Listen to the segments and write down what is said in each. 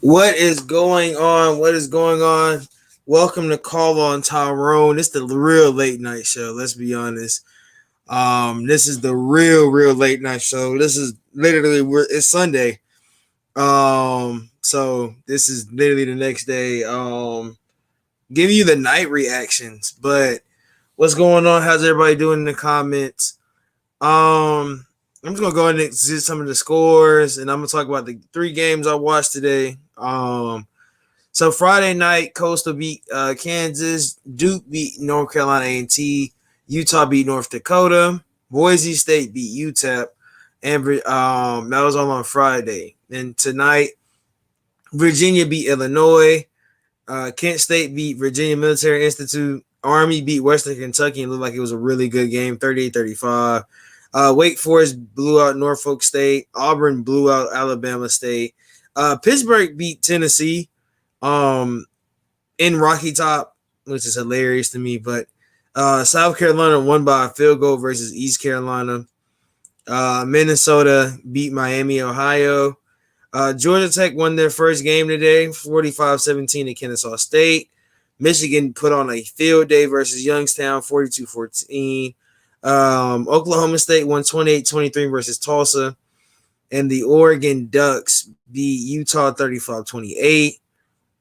What is going on? What is going on? Welcome to Call on Tyrone. It's the real late night show. Let's be honest. This is the real late night show. This is literally it's Sunday. So this is literally the next day. Giving you the night reactions. But what's going on? How's everybody doing in the comments? I'm just gonna go ahead and see some of the scores, and I'm gonna talk about the 3 games I watched today. So Friday night, Coastal beat Kansas, Duke beat North Carolina A&T, Utah beat North Dakota, Boise State beat UTEP, and that was all on Friday. And tonight, Virginia beat Illinois, Kent State beat Virginia Military Institute, Army beat Western Kentucky, and looked like it was a really good game, 38-35. Wake Forest blew out Norfolk State. Auburn blew out Alabama State. Pittsburgh beat Tennessee in Rocky Top, which is hilarious to me. But South Carolina won by a field goal versus East Carolina. Minnesota beat Miami, Ohio. Georgia Tech won their first game today, 45-17 at Kennesaw State. Michigan put on a field day versus Youngstown, 42-14. Oklahoma State won 28-23 versus Tulsa, and the Oregon Ducks beat Utah 35-28.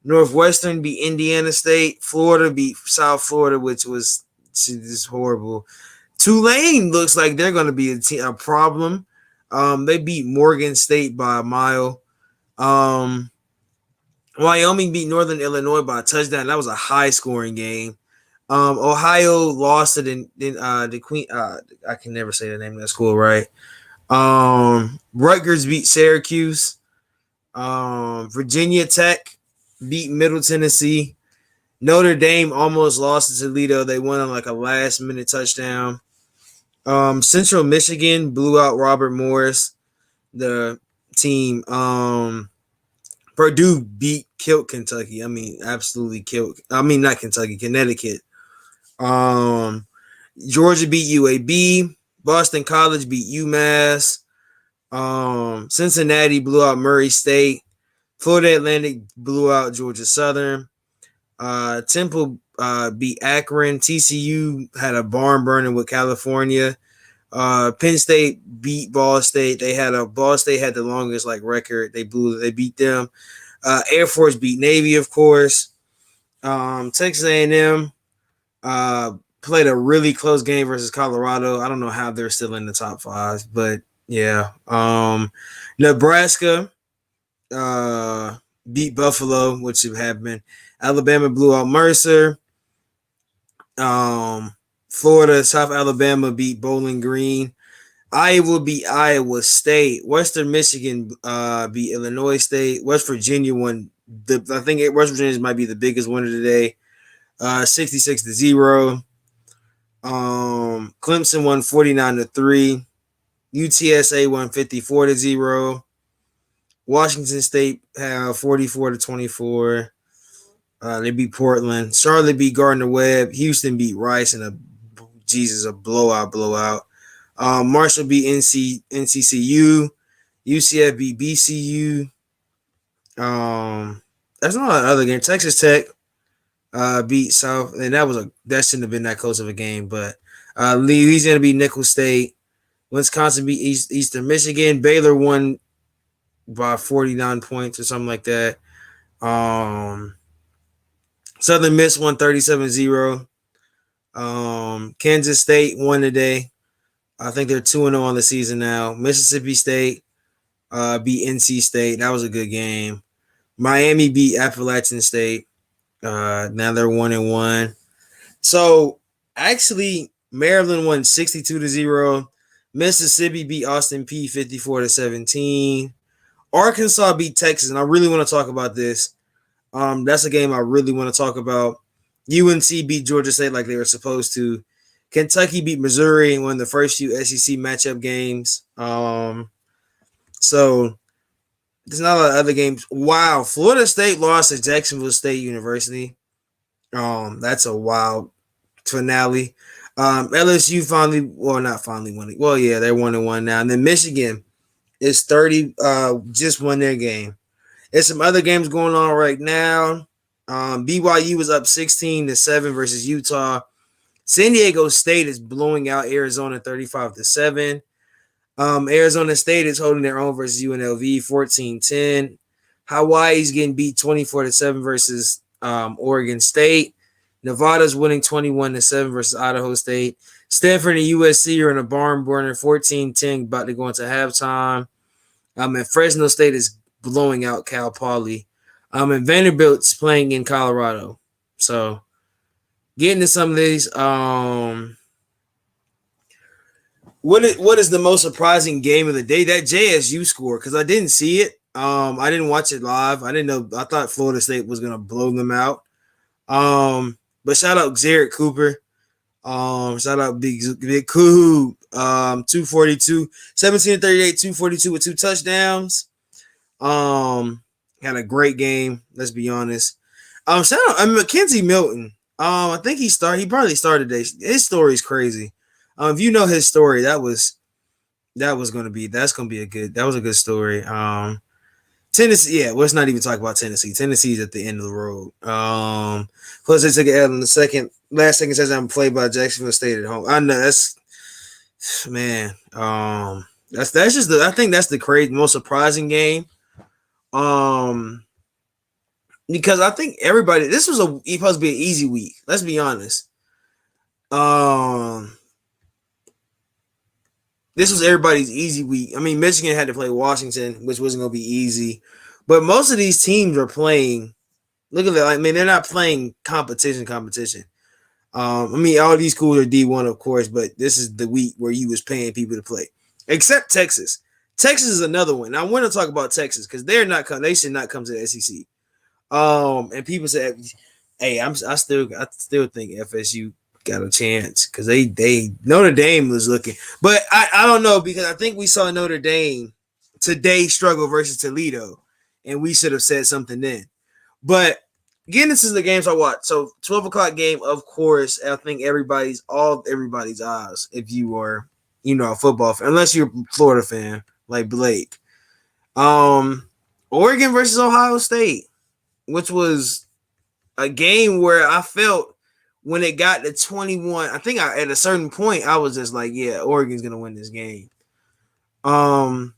Northwestern beat Indiana State. Florida beat South Florida, which was just horrible. Tulane looks like they're going to be a problem. They beat Morgan State by a mile. Wyoming beat Northern Illinois by a touchdown. That was a high-scoring game. Ohio lost to the Queen. I can never say the name of that school right. Rutgers beat Syracuse. Virginia Tech beat Middle Tennessee. Notre Dame almost lost to Toledo. They won on like a last-minute touchdown. Central Michigan blew out Robert Morris, the team. Purdue killed Kentucky. I mean, absolutely killed. I mean, not Kentucky, Connecticut. Georgia beat UAB. Boston College beat UMass. Cincinnati blew out Murray State. Florida Atlantic blew out Georgia Southern. Temple beat Akron. TCU had a barn burning with California. Penn State beat Ball State. Ball State had the longest record. They beat them. Air Force beat Navy, of course. Texas A&M played a really close game versus Colorado. I don't know how they're still in the top 5, but yeah. Nebraska beat Buffalo, which have happened. Alabama blew out Mercer. Florida, South Alabama beat Bowling Green. Iowa beat Iowa State. Western Michigan beat Illinois State. West Virginia won. I think West Virginia might be the biggest winner today. 66-0. Clemson won 49-3. UTSA won 54-0. Washington State had 44-24. They beat Portland. Charlotte beat Gardner-Webb. Houston beat Rice in a blowout. Marshall beat NCCU. UCF beat BCU. That's not another game. Texas Tech beat South, and that shouldn't have been that close of a game. But Louisiana beat Nicholls State. Wisconsin beat Eastern Michigan. Baylor won by 49 points or something like that. Southern Miss won 37-0. Kansas State won today. I think they're 2-0 on the season now. Mississippi State beat NC State. That was a good game. Miami beat Appalachian State. Now they're 1-1. So actually, Maryland won 62-0. Mississippi beat Austin Peay 54-17. Arkansas beat Texas, and I really want to talk about this. That's a game I really want to talk about. UNC beat Georgia State like they were supposed to. Kentucky beat Missouri in one of the first few SEC matchup games. So there's not a lot of other games. Wow, Florida State lost to Jacksonville State University. That's a wild finale. LSU finally, well, not finally winning. Well, yeah, they're 1-1 now. And then Michigan is 30, just won their game. There's some other games going on right now. BYU was up 16-7 versus Utah. San Diego State is blowing out Arizona 35-7. Arizona State is holding their own versus UNLV 14-10. Hawaii's getting beat 24-7 versus Oregon State. Nevada's winning 21-7 versus Idaho State. Stanford and USC are in a barn burner 14-10, about to go into halftime. And Fresno State is blowing out Cal Poly. And Vanderbilt's playing in Colorado. So getting to some of these. What is the most surprising game of the day? That JSU score, because I didn't see it. I didn't watch it live. I didn't know. I thought Florida State was gonna blow them out. But shout out Xavier Cooper. Shout out Big Coop. 242, 17-38, 242 with 2 touchdowns. Had a great game. Let's be honest. Shout out Mackenzie Milton. I think he probably started today. His story is crazy. If you know his story, that was a good story. Tennessee, yeah, let's not even talk about Tennessee. Tennessee's at the end of the road. Plus they took an L in the last second says I'm played by Jacksonville State at home. I know that's man. That's just I think that's the most surprising game. Because I think everybody, this was supposed to be an easy week. Let's be honest. This was everybody's easy week. I mean, Michigan had to play Washington, which wasn't going to be easy. But most of these teams are playing. Look at that. I mean, they're not playing competition. I mean, all these schools are D1, of course, but this is the week where you was paying people to play. Except Texas. Texas is another one. Now, I want to talk about Texas because they should not come to the SEC. And people say, hey, I still think FSU got a chance because they Notre Dame was looking, but I don't know because I think we saw Notre Dame today struggle versus Toledo, and we should have said something then. But getting into the games I watched, so 12 o'clock game, of course, I think everybody's eyes if you are a football fan, unless you're a Florida fan like Blake. Oregon versus Ohio State, which was a game where I felt when it got to 21, I think at a certain point I was just like, yeah, Oregon's gonna win this game. Anthony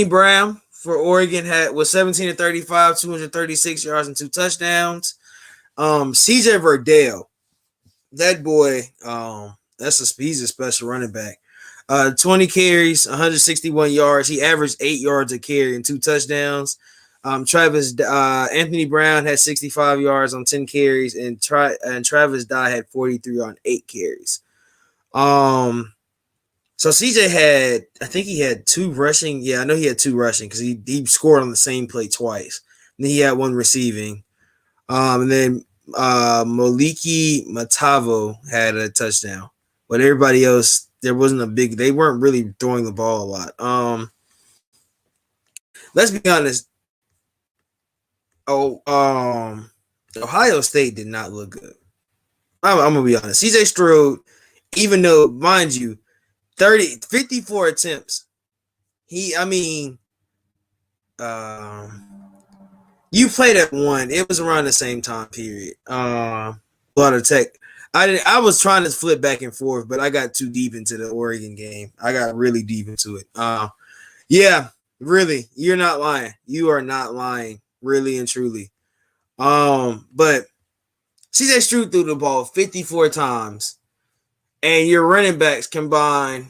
Brown for Oregon was 17-35, 236 yards and 2 touchdowns. CJ Verdell, that boy, he's a special running back. 20 carries, 161 yards. He averaged 8 yards a carry and 2 touchdowns. Anthony Brown had 65 yards on 10 carries, and Travis Dye had 43 on 8 carries. So CJ he had 2 rushing. Yeah, I know he had 2 rushing because he scored on the same play twice. And then he had 1 receiving. And then Moliki Matavo had a touchdown. But everybody else, they weren't really throwing the ball a lot. Let's be honest. Ohio State did not look good. I'm gonna be honest. CJ Stroud, even though, mind you, 54 attempts. You played at 1. It was around the same time period. A lot of tech. I was trying to flip back and forth, but I got too deep into the Oregon game. I got really deep into it. Yeah, really, you're not lying. You are not lying. Really and truly. But CJ Stroud threw the ball 54 times, and your running backs combined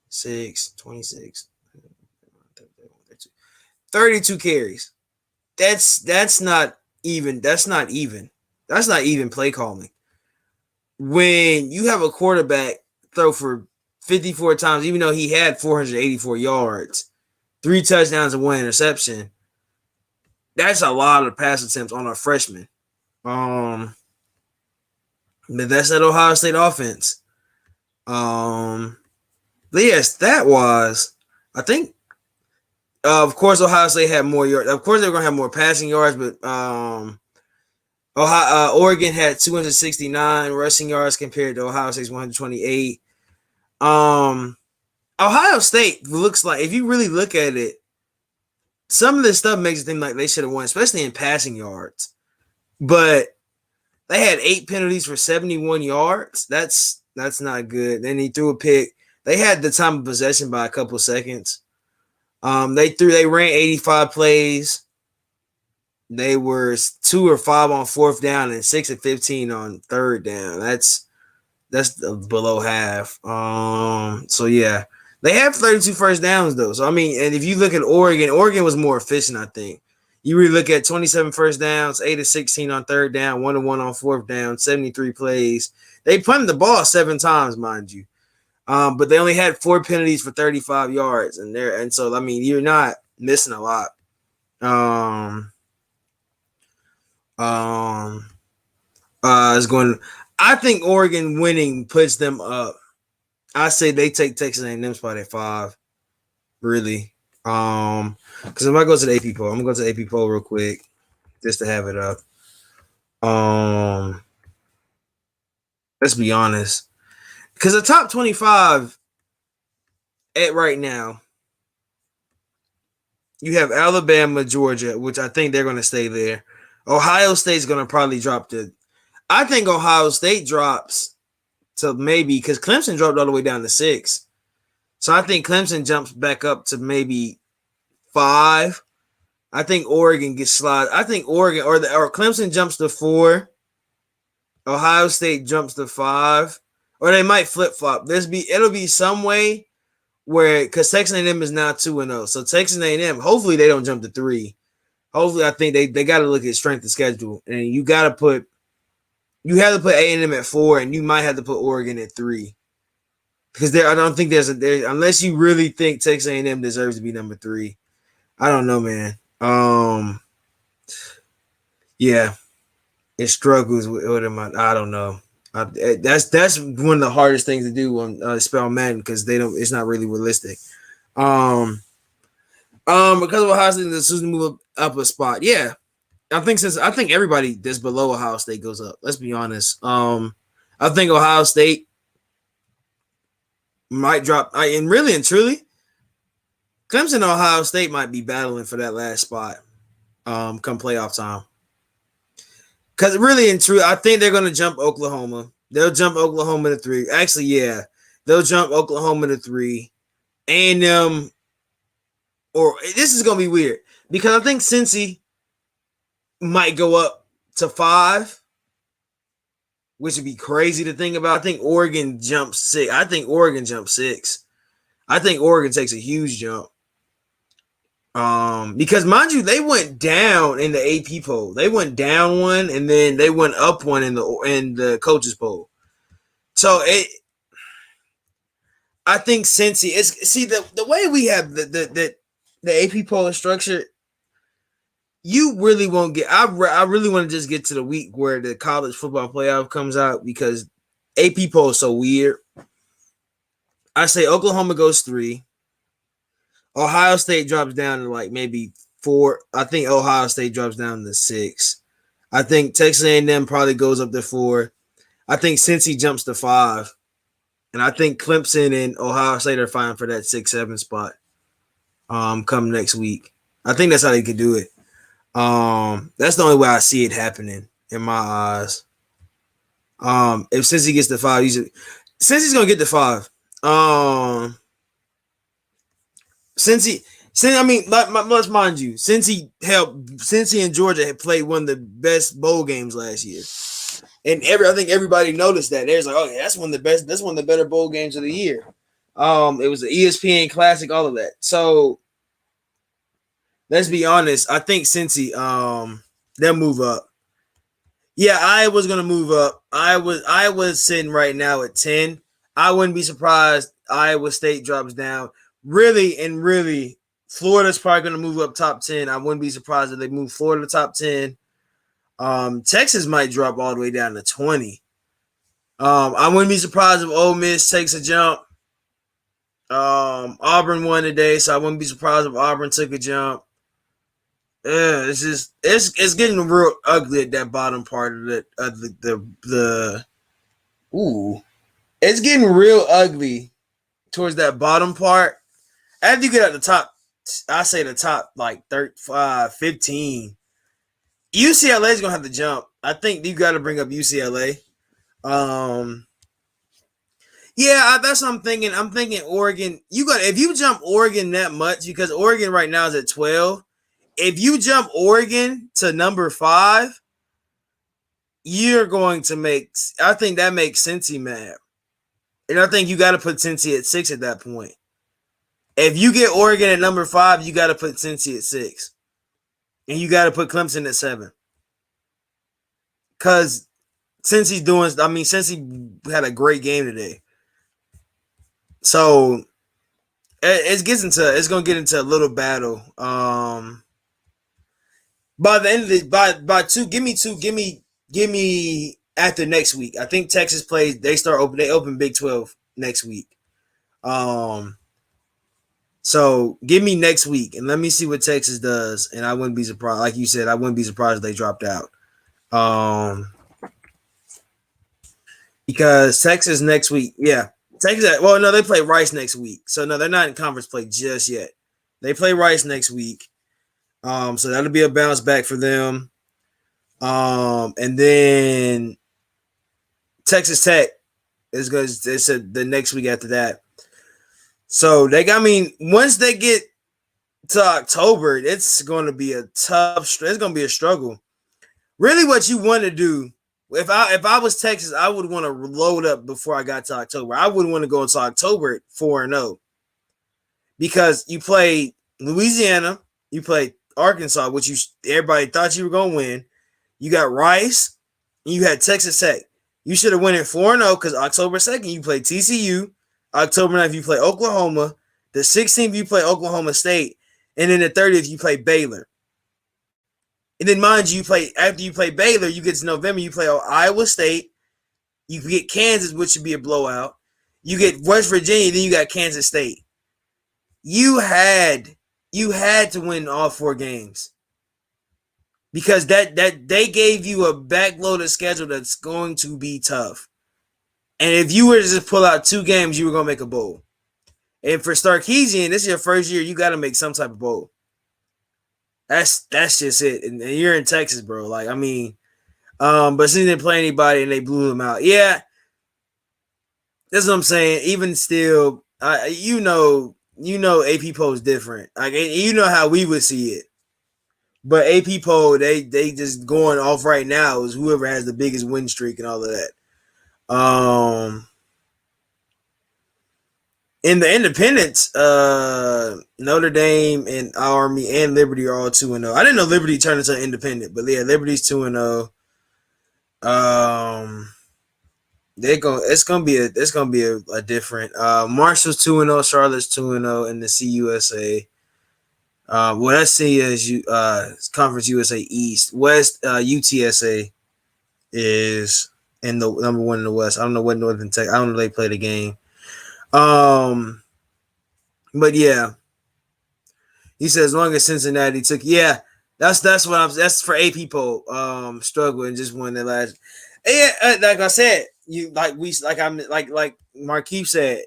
26, 32 carries. That's not even. That's not even play calling. When you have a quarterback throw for 54 times, even though he had 484 yards, 3 touchdowns and 1 interception, that's a lot of pass attempts on a freshman. But that's that Ohio State offense. But yeah, stat wise, I think of course Ohio State had more yards. Of course, they're gonna have more passing yards, but Oregon had 269 rushing yards compared to Ohio State's 128. Um, Ohio State looks like, if you really look at it, some of this stuff makes it seem like they should have won, especially in passing yards. But they had 8 penalties for 71 yards. That's not good. Then he threw a pick. They had the time of possession by a couple seconds. They ran 85 plays. They were 2 or 5 on fourth down and 6 of 15 on third down. That's below half. So yeah, they have 32 first downs though. So I mean, and if you look at Oregon was more efficient. I think you really look at 27 first downs, 8 of 16 on third down, 1 of 1 on fourth down, 73 plays. They punted the ball 7 times, mind you. But they only had 4 penalties for 35 yards, and so I mean, you're not missing a lot. It's going. I think Oregon winning puts them up. I say they take Texas A&M spot at 5. Really, because if I go to the AP poll, I'm gonna go to the AP poll real quick just to have it up. Let's be honest, because the top 25 at right now, you have Alabama, Georgia, which I think they're going to stay there. Ohio State's going to probably drop to. I think Ohio State drops to maybe, because Clemson dropped all the way down to 6. So I think Clemson jumps back up to maybe 5. I think Oregon gets slide. I think Oregon or Clemson jumps to 4. Ohio State jumps to 5, or they might flip flop. It'll be some way where, because Texas A&M is now 2-0, so Texas A&M, hopefully they don't jump to 3. Hopefully, I think they got to look at strength of schedule, and you have to put A&M at 4, and you might have to put Oregon at 3, because I don't think unless you really think Texas A&M deserves to be number 3. I don't know, man. Yeah, it struggles with them. I don't know. That's one of the hardest things to do on spell Madden, because it's not really realistic. Because of Ohio State, the Susan move up a spot. Yeah, I think everybody that's below Ohio State goes up. Let's be honest. I think Ohio State might drop. And really and truly, Clemson and Ohio State might be battling for that last spot. Come playoff time. Because really and true, I think they're going to jump Oklahoma. They'll jump Oklahoma to 3. Actually, yeah, they'll jump Oklahoma to 3. And or this is going to be weird, because I think Cincy might go up to 5, which would be crazy to think about. I think Oregon jumps 6. I think Oregon jumps 6. I think Oregon takes a huge jump. Because mind you, they went down in the AP poll. They went down 1, and then they went up 1 in the coaches poll. So I think Cincy is, see, the way we have the AP poll is structured, you really won't get. I really want to just get to the week where the college football playoff comes out, because AP poll is so weird. I say Oklahoma goes 3. Ohio State drops down to like maybe 4. I think Ohio State drops down to 6. I think Texas A&M probably goes up to 4. I think Cincy jumps to 5. And I think Clemson and Ohio State are fine for that 6-7 spot come next week. I think that's how they could do it. That's the only way I see it happening in my eyes. If Cincy gets to 5, Cincy's going to get to 5. Let's mind you, Cincy and Georgia had played one of the best bowl games last year, and I think everybody noticed that. There's like, oh yeah, that's one of the best. That's one of the better bowl games of the year. It was the ESPN Classic, all of that. So let's be honest. I think Cincy, they'll move up. Yeah, Iowa's gonna move up. Iowa's sitting right now at 10. I wouldn't be surprised Iowa State drops down. Really, Florida's probably going to move up top 10. I wouldn't be surprised if they move Florida to top 10. Texas might drop all the way down to 20. I wouldn't be surprised if Ole Miss takes a jump. Auburn won today, so I wouldn't be surprised if Auburn took a jump. Yeah, it's just it's getting real ugly at that bottom part of the ooh. It's getting real ugly towards that bottom part. After you get at the top, I say the top like 15. UCLA is gonna have to jump. I think you got to bring up UCLA. Um, yeah, that's what I'm thinking. I'm thinking Oregon. You got if you jump Oregon that much because Oregon right now is at 12. If you jump Oregon to number 5, you're going to make. I think that makes Cincy mad, and I think you got to put Cincy at 6 at that point. If you get Oregon at number 5, you got to put Cincy at 6, and you got to put Clemson at 7. Because Cincy's doing. I mean, Cincy had a great game today, so it's gonna get into a little battle. By the end of the by two, give me after next week. I think Texas plays. They open Big 12 next week. So give me next week and let me see what Texas does. And I wouldn't be surprised. Like you said, I wouldn't be surprised if they dropped out. Because Texas next week, yeah. Texas, well, no, they play Rice next week. So no, they're not in conference play just yet. They play Rice next week. So that'll be a bounce back for them. And then Texas Tech is going to it's the next week after that. So once they get to October, it's going to be it's going to be a struggle. Really what you want to do, if I was Texas, I would want to load up before I got to October. I wouldn't want to go into October at 4-0 because you play Louisiana, you play Arkansas, which everybody thought you were going to win. You got Rice, and you had Texas Tech. You should have won it 4-0 because October 2nd you play TCU, October 9th you play Oklahoma, the 16th you play Oklahoma State, and then the 30th you play Baylor. And then mind you, after you play Baylor, you get to November, you play Iowa State, you get Kansas, which should be a blowout. You get West Virginia, then you got Kansas State. You had to win all 4 games. Because that they gave you a backloaded schedule that's going to be tough. And if you were to just pull out 2 games, you were going to make a bowl. And for Sarkisian, this is your first year, you got to make some type of bowl. That's just it. And you're in Texas, bro. Like, I mean, but since they didn't play anybody and they blew them out. Yeah. That's what I'm saying. Even still, you know AP poll is different. Like, you know how we would see it. But AP poll, they just going off right now is whoever has the biggest win streak and all of that. In the independents, Notre Dame and Army and Liberty are all 2-0. I didn't know Liberty turned into an independent, but yeah, Liberty's 2-0. It's gonna be a different. Marshall's 2-0, Charlotte's 2-0 in the CUSA. Well, that's Conference USA East. West UTSA is in the number 1 in the West. I don't know what Northern Tech. I don't know if they play the game. But yeah, he said as long as Cincinnati took, yeah, that's that's for AP poll. Struggle and just won the last. Yeah, like I said, like Markeith said,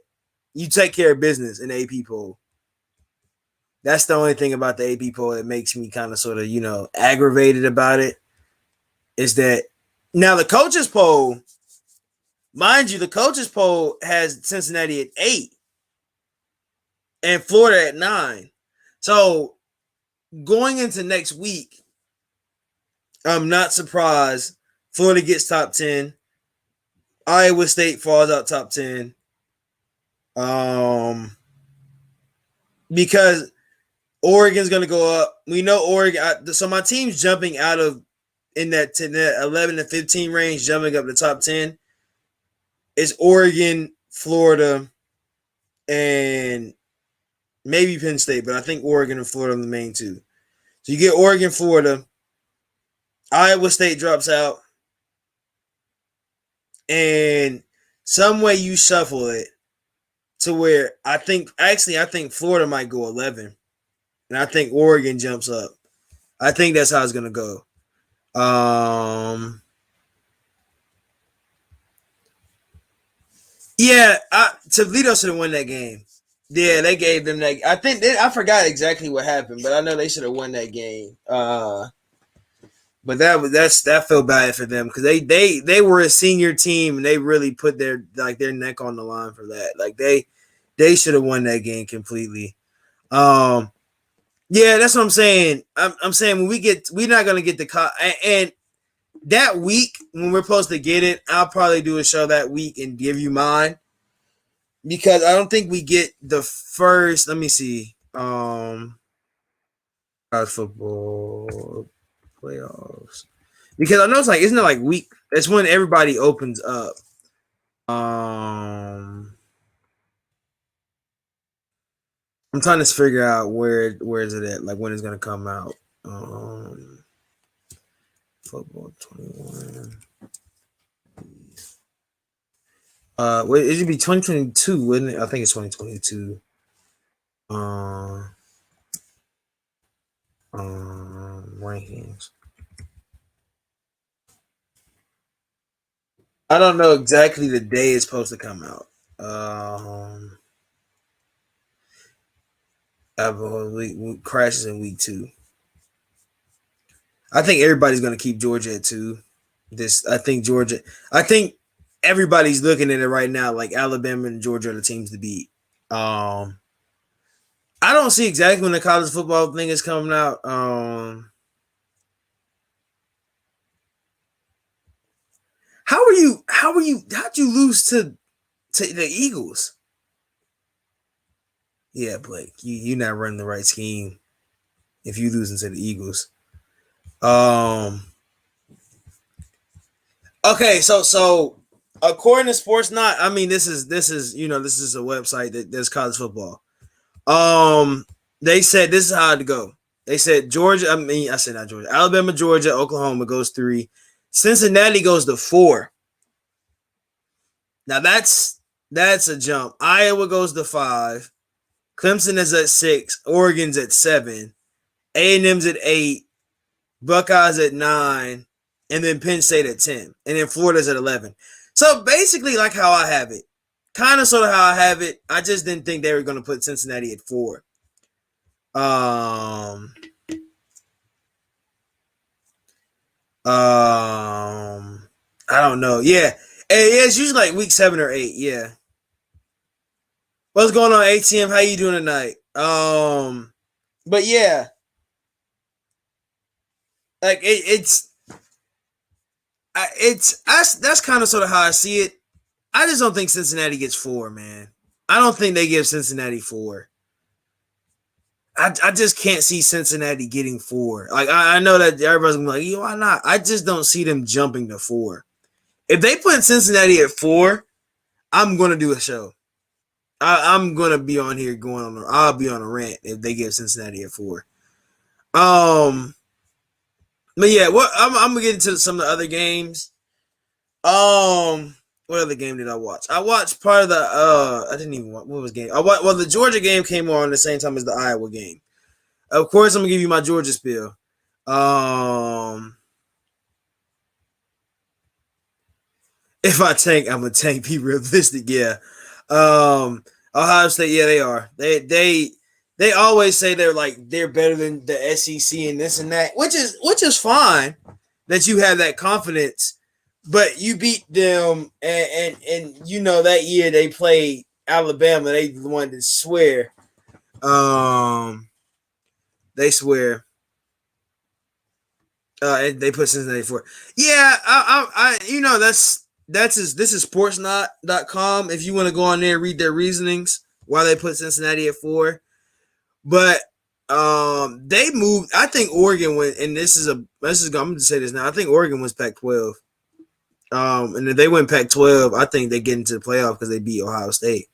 you take care of business in the AP poll. That's the only thing about the AP poll that makes me kind of sort of aggravated about it. Is that now the coaches poll? Mind you, the coaches poll has Cincinnati at 8 and Florida at 9. So going into next week, I'm not surprised Florida gets top 10. Iowa State falls out top 10. Because Oregon's going to go up. We know Oregon. So my team's jumping out of in that 11 to 15 range, jumping up to top 10. It's Oregon, Florida, and maybe Penn State, but I think Oregon and Florida are the main 2. So you get Oregon, Florida. Iowa State drops out. and some way you shuffle it to where I think Florida might go 11, and I think Oregon jumps up. I think that's how it's gonna go. Yeah, Toledo should have won that game. Yeah, they gave them that. I forgot exactly what happened, but I know they should have won that game. But that felt bad for them because they were a senior team and they really put their neck on the line for that. Like they should have won that game completely. Um, yeah, that's what I'm saying. I'm saying when we're not gonna get and that week when we're supposed to get it, I'll probably do a show that week and give you mine because I don't think we get the first. Let me see. College football playoffs because I know it's like isn't it like week? That's when everybody opens up. I'm trying to figure out where is it at? Like when it's gonna come out. Football 21. Wait, it should be 2022, wouldn't it? I think it's 2022. Rankings. I don't know exactly the day it's supposed to come out. Week crashes in week 2. I think everybody's gonna keep Georgia at 2. I think Georgia. I think everybody's looking at it right now like Alabama and Georgia are the teams to beat. I don't see exactly when the college football thing is coming out. How'd you lose to the Eagles? Yeah, Blake, you're not running the right scheme if you losing to the Eagles. Okay, so according to Sportsnot, I mean this is a website that does college football. They said this is how to go. They said Georgia. I said not Georgia. Alabama, Georgia, Oklahoma goes 3. Cincinnati goes to 4. Now that's a jump. Iowa goes to 5. Clemson is at 6. Oregon's at 7. A&M's at 8. Buckeyes at 9. And then Penn State at 10. And then Florida's at 11. So basically like how I have it. Kind of sort of how I have it. I just didn't think they were going to put Cincinnati at 4. I don't know. Yeah. It's usually like week 7 or 8. Yeah. What's going on, ATM? How you doing tonight? But yeah. Like that's kind of sort of how I see it. I just don't think Cincinnati gets 4, man. I don't think they give Cincinnati 4. I just can't see Cincinnati getting 4. Like I know that everybody's gonna be like, why not? I just don't see them jumping to 4. If they put Cincinnati at 4, I'm gonna do a show. I'm gonna be on here I'll be on a rant if they give Cincinnati at 4. But yeah, I'm gonna get into some of the other games. What other game did I watch? I watched part of the I didn't even watch what was game. The Georgia game came on the same time as the Iowa game. Of course, I'm gonna give you my Georgia spiel. If I tank, I'm gonna tank. Be realistic, yeah. Ohio State, yeah, they are. They always say they're better than the SEC and this and that, which is fine that you have that confidence. But you beat them, and that year they played Alabama. They wanted to swear. They swear. And they put Cincinnati 4. Yeah, this is sportsnot.com. If you want to go on there and read their reasonings why they put Cincinnati at 4. But they moved. I think Oregon went, and I'm going to say this now. I think Oregon was Pac-12. And if they win Pac-12, I think they get into the playoff because they beat Ohio State.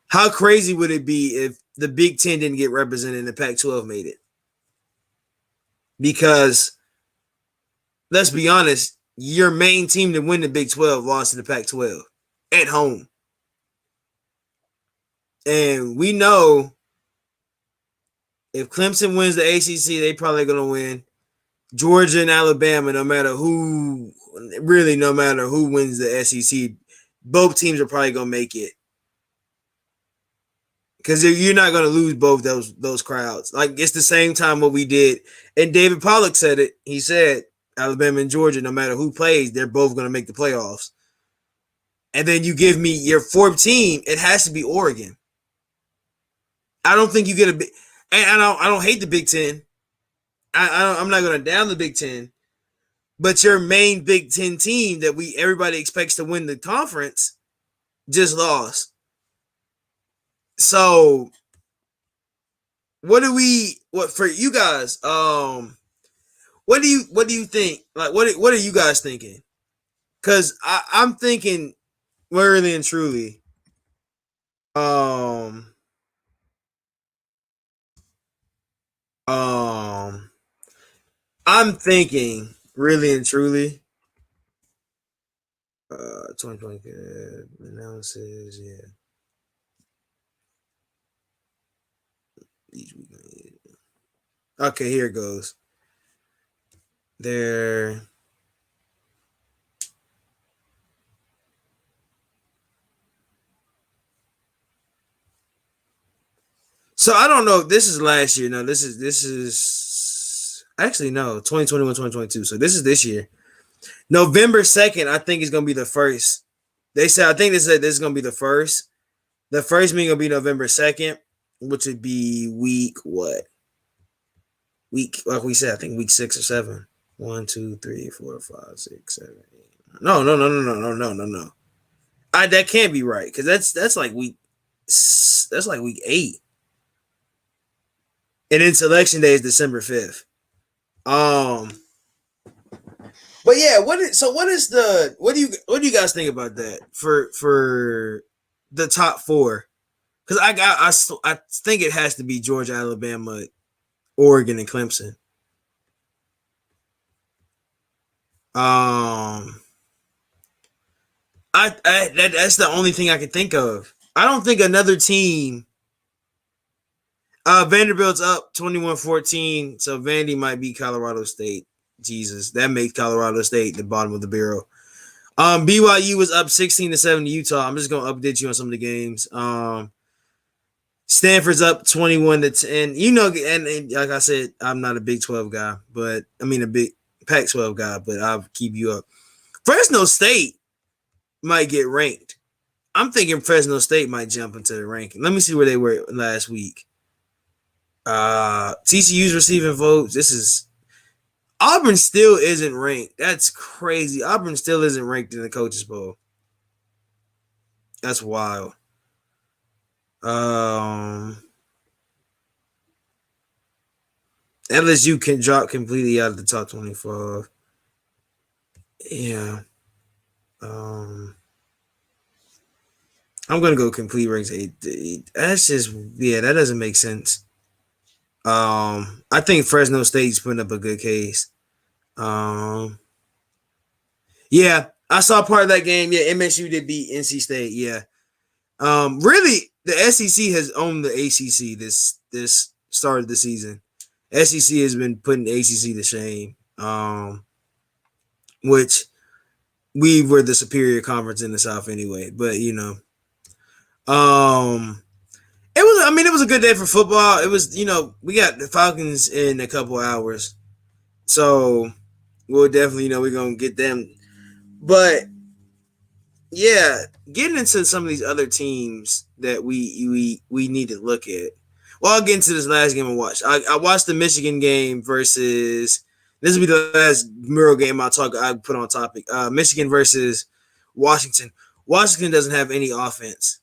How crazy would it be if the Big Ten didn't get represented and the Pac-12 made it? Because let's be honest, your main team to win the Big 12 lost to the Pac 12 at home. And we know if Clemson wins the ACC, they probably going to win. Georgia and Alabama, no matter who wins the SEC, both teams are probably going to make it. Because you're not going to lose both those crowds. Like, it's the same time what we did. And David Pollock said it. He said, Alabama and Georgia, no matter who plays, they're both going to make the playoffs. And then you give me your fourth team, it has to be Oregon. I don't think you get a big. And I don't hate the Big Ten. I'm not going to down the Big Ten. But your main Big Ten team that everybody expects to win the conference just lost. So, what for you guys? What do you think? Like, what are you guys thinking? Because I'm thinking, really and truly, I'm thinking, really and truly, 2020 analysis, yeah. Okay, here it goes. There. So I don't know. This is last year. No, this is actually no 2021, 2022. So this is this year. November 2nd, I think is gonna be the first. They said I think they said this is gonna be the first. The first meeting will be November 2nd, which would be week what? Week, like we said, I think week 6 or 7. 1, 2, 3, 4, 5, 6, 7, 8. No. That can't be right because that's like week 8. And then selection day is December 5th. But yeah, what do you guys think about that for the top 4? Because I think it has to be Georgia, Alabama, Oregon, and Clemson. That's the only thing I can think of. I don't think another team. Vanderbilt's up 21-14, so Vandy might beat Colorado State. Jesus, that makes Colorado State the bottom of the barrel. BYU was up 16-7 to Utah. I'm just gonna update you on some of the games. Stanford's up 21-10. You know, and like I said, I'm not a Big 12 guy, but I mean a big Pac-12 guy, but I'll keep you up. Fresno State might get ranked. I'm thinking Fresno State might jump into the ranking. Let me see where they were last week. TCU's receiving votes. This is Auburn still isn't ranked. That's crazy. Auburn still isn't ranked in the coaches poll. That's wild. LSU can drop completely out of the top 25. Yeah. I'm gonna go complete ranks 8. That's just that doesn't make sense. I think Fresno State's putting up a good case. Yeah, I saw part of that game. Yeah, MSU did beat NC State. Yeah. Really, the SEC has owned the ACC this start of the season. SEC has been putting the ACC to shame. Which we were the superior conference in the South anyway, but you know. It was a good day for football. It was, we got the Falcons in a couple hours. So we'll definitely, we're going to get them. But yeah, getting into some of these other teams that we need to look at. Well, I'll get into this last game I watched. I watched the Michigan game versus, this will be the last Murrow game I put on topic. Michigan versus Washington. Washington doesn't have any offense.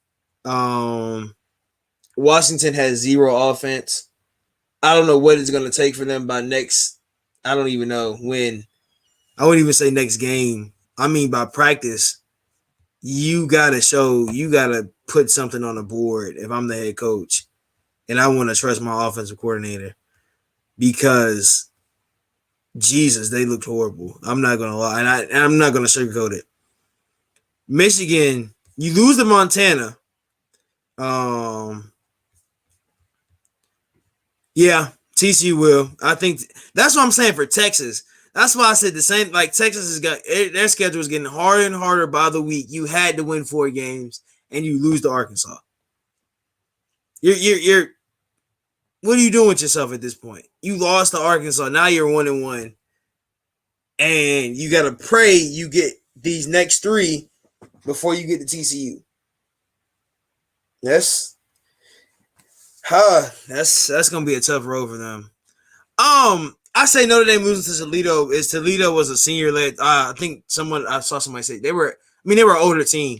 Washington has 0 offense. I don't know what it's going to take for them by next. I don't even know when. I wouldn't even say next game. I mean, by practice, you got to put something on the board if I'm the head coach. And I want to trust my offensive coordinator because Jesus, they looked horrible. I'm not gonna lie, and I'm not gonna sugarcoat it. Michigan, you lose to Montana. Um, yeah, TCU will. I think that's what I'm saying for Texas. That's why I said the same. Like Texas has got their schedule is getting harder and harder by the week. You had to win 4 games, and you lose to Arkansas. You're what are you doing with yourself at this point? You lost to Arkansas. Now you're 1-1, and you got to pray you get these next 3 before you get to TCU. That's that's gonna be a tough road for them. I say Notre Dame losing to Toledo is Toledo was a senior led. I think I saw somebody say they were. I mean, they were an older team.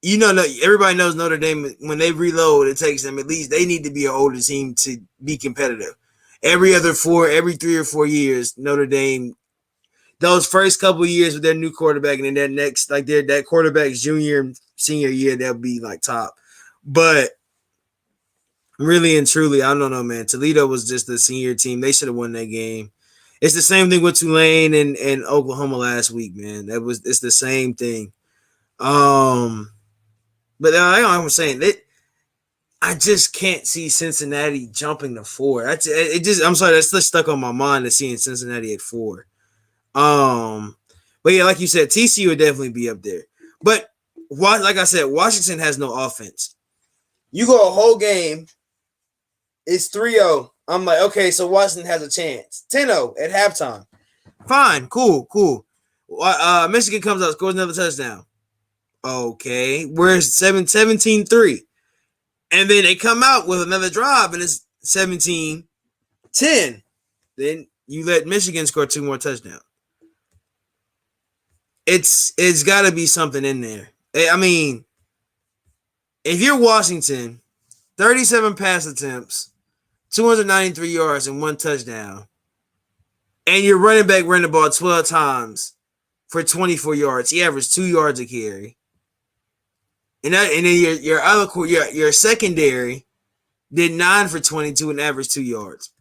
You know, everybody knows Notre Dame when they reload, it takes them at least they need to be an older team to be competitive. Every 3 or 4 years, Notre Dame those first couple of years with their new quarterback, and then that next like that quarterback's junior and senior year, they'll be like top. But really and truly, I don't know, man. Toledo was just the senior team. They should have won that game. It's the same thing with Tulane and Oklahoma last week, man. It's the same thing. Um, but I was saying that I just can't see Cincinnati jumping to 4. I'm sorry, that's just stuck on my mind to seeing Cincinnati at 4. Um, but yeah, like you said, TCU would definitely be up there. But like I said, Washington has no offense. You go a whole game, it's 3-0. I'm like, okay, so Washington has a chance. 10-0 at halftime. Fine, cool. Michigan comes out, scores another touchdown. Okay, where's 17-3? And then they come out with another drive, and it's 17-10. Then you let Michigan score 2 more touchdowns. It's got to be something in there. I mean, if you're Washington, 37 pass attempts, 293 yards, and 1 touchdown, and your running back ran the ball 12 times for 24 yards. He averaged 2 yards a carry. And then your secondary did 9 for 22 and averaged 2 yards.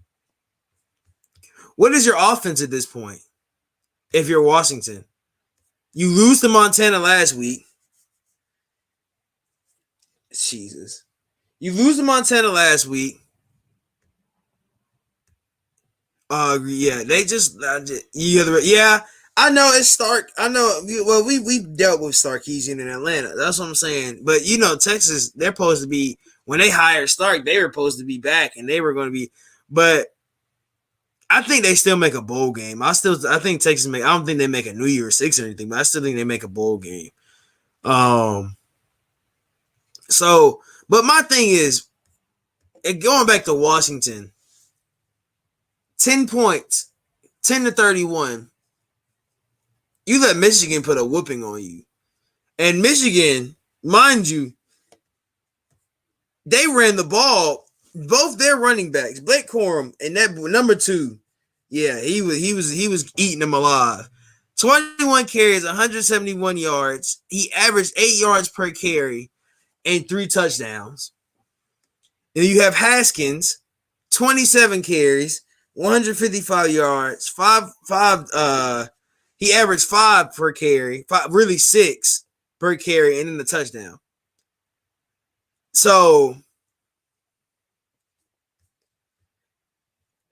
What is your offense at this point? If you're Washington, you lose to Montana last week. Jesus, you lose to Montana last week. Yeah, they just yeah. I know it's Stark. I know. Well, we've dealt with Sarkisian in Atlanta. That's what I'm saying. But you know, Texas, they're supposed to be when they hired Stark, they were supposed to be back, and they were going to be. But I think they still make a bowl game. I think Texas make. I don't think they make a New Year's Six or anything, but I still think they make a bowl game. So, but my thing is, going back to Washington, 10 points, 10-31. You let Michigan put a whooping on you. And Michigan, mind you, they ran the ball. Both their running backs, Blake Corum and that number 2, yeah, he was eating them alive. 21 carries, 171 yards. He averaged 8 yards per carry and 3 touchdowns. And you have Haskins, 27 carries, 155 yards, he averaged 5 per carry, 6 per carry, and then the touchdown. So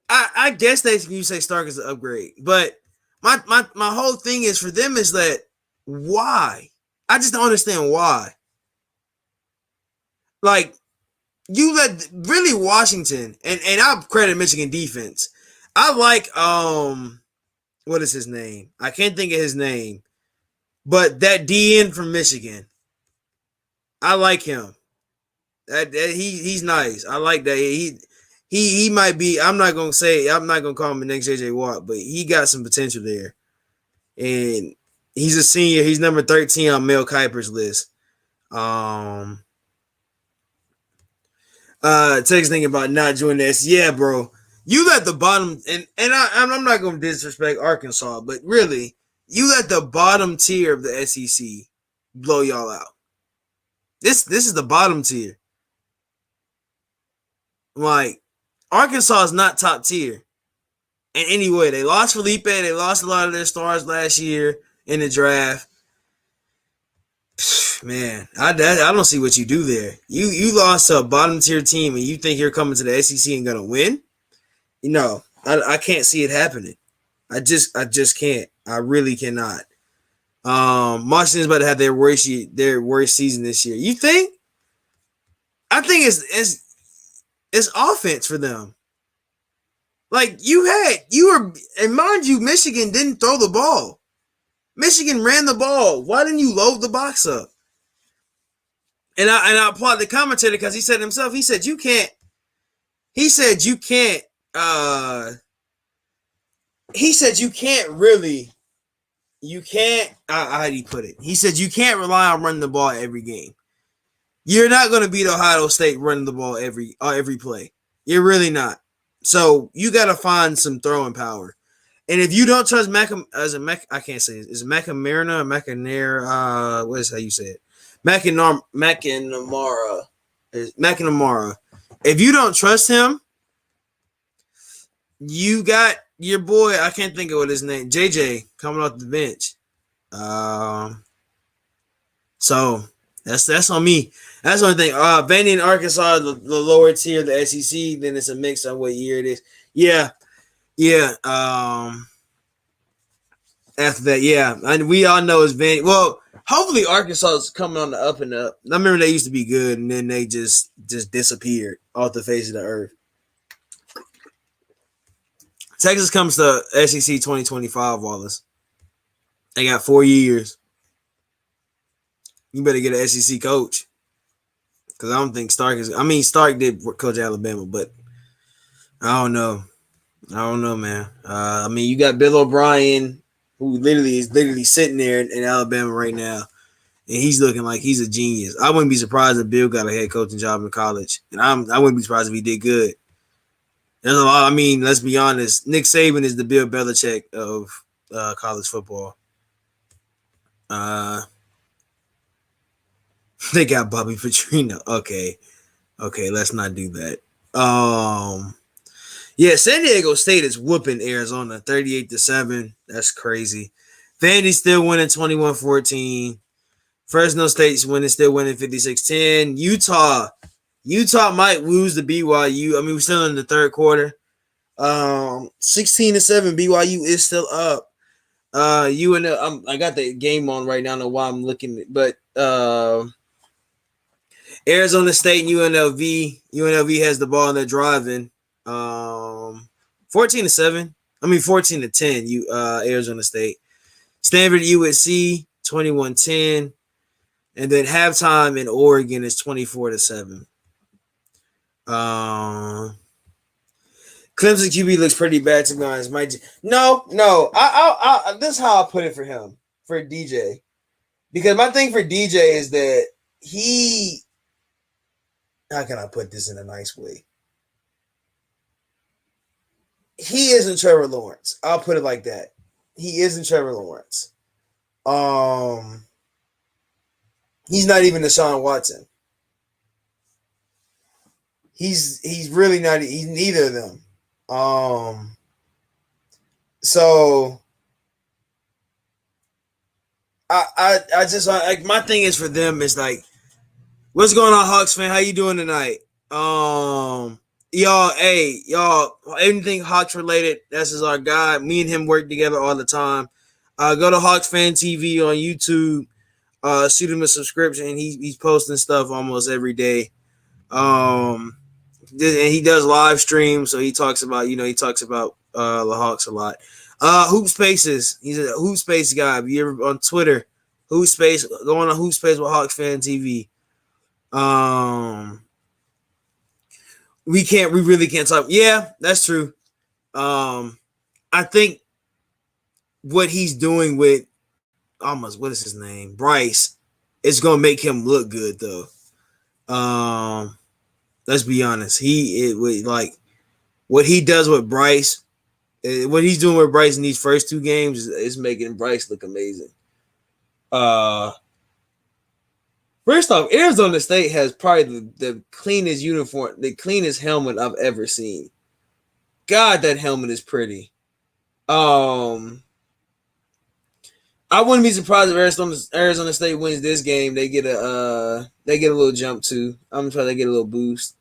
I guess you say Stark is an upgrade, but my whole thing is for them is that why? I just don't understand why. Like you let really Washington and I credit Michigan defense. I like what is his name? I can't think of his name, but that DN from Michigan, I like him. He's nice. I like that. He might be. I'm not gonna call him the next JJ Watt, but he got some potential there. And he's a senior. He's number 13 on Mel Kiper's list. Text thinking about not joining this. Yeah, bro. You let the bottom and I'm not gonna disrespect Arkansas, but really, you let the bottom tier of the SEC blow y'all out. This is the bottom tier. Like Arkansas is not top tier. And anyway, they lost Felipe. They lost a lot of their stars last year in the draft. Man, I don't see what you do there. You lost to a bottom tier team, and you think you're coming to the SEC and gonna win? No, I can't see it happening. I just can't. I really cannot. Washington's about to have their worst season this year. You think? I think it's offense for them. Like you were, and mind you, Michigan didn't throw the ball. Michigan ran the ball. Why didn't you load the box up? And I applaud the commentator because he said himself. He said you can't. He said you can't. He said you can't really. You can't. How did he put it? He said you can't rely on running the ball every game. You're not going to beat Ohio State running the ball every play. You're really not. So you got to find some throwing power. And if you don't trust I can't say it. Is it McNamara or McNamara? What is how you say it? McNamara. McNamara. If you don't trust him, you got your boy. I can't think of what his name. JJ coming off the bench. So that's on me. That's the only thing. Vandy and Arkansas, the lower tier of the SEC. Then it's a mix of what year it is. Yeah. After that, yeah, and we all know it's Vandy. Well, hopefully Arkansas is coming on the up and up. I remember they used to be good, and then they just disappeared off the face of the earth. Texas comes to SEC 2025, Wallace. They got 4 years. You better get an SEC coach. Because I don't think Stark is. I mean, Stark did coach Alabama, but I don't know. Man. I mean, you got Bill O'Brien, who is sitting there in Alabama right now, and he's looking like he's a genius. I wouldn't be surprised if Bill got a head coaching job in college, and I wouldn't be surprised if he did good. There's a lot. I mean, let's be honest. Nick Saban is the Bill Belichick of college football. They got Bobby Petrino. Okay, let's not do that. Yeah, San Diego State is whooping Arizona 38-7. That's crazy. Vandy still winning 21-14. Fresno State's still winning 56-10. Utah might lose to BYU. I mean, we're still in the third quarter. 16-7. BYU is still up. I got the game on right now. I don't know why I'm looking, but Arizona State and UNLV. UNLV has the ball and they're driving. 14-7. I mean 14-10. Arizona State. Stanford USC 21-10. And then halftime in Oregon is 24-7. Clemson QB looks pretty bad to be honest. No. This is how I put it for him, for DJ. Because my thing for DJ is that how can I put this in a nice way? He isn't Trevor Lawrence. I'll put it like that. He isn't Trevor Lawrence. He's not even Deshaun Watson. He's really not. He's neither of them. So I just like my thing is for them is like, what's going on, Hawks fan? How you doing tonight? Y'all, anything Hawks related, that's our guy. Me and him work together all the time. Go to Hawks Fan TV on YouTube. Shoot him a subscription. He's posting stuff almost every day. And he does live streams, so he talks about the Hawks a lot. Hoop Spaces. He's a Hoop Space guy. If you ever on Twitter, Hoop Space, go on a Hoop Space with Hawks Fan TV. We really can't talk. Yeah, that's true. I think what he's doing with what is his name? Bryce, is gonna make him look good though. Let's be honest. What he does with Bryce, what he's doing with Bryce in these first two games is making Bryce look amazing. First off, Arizona State has probably the cleanest uniform, the cleanest helmet I've ever seen. God, that helmet is pretty. Um, I wouldn't be surprised if Arizona State wins this game. They get a little jump too. I'm sure they get a little boost.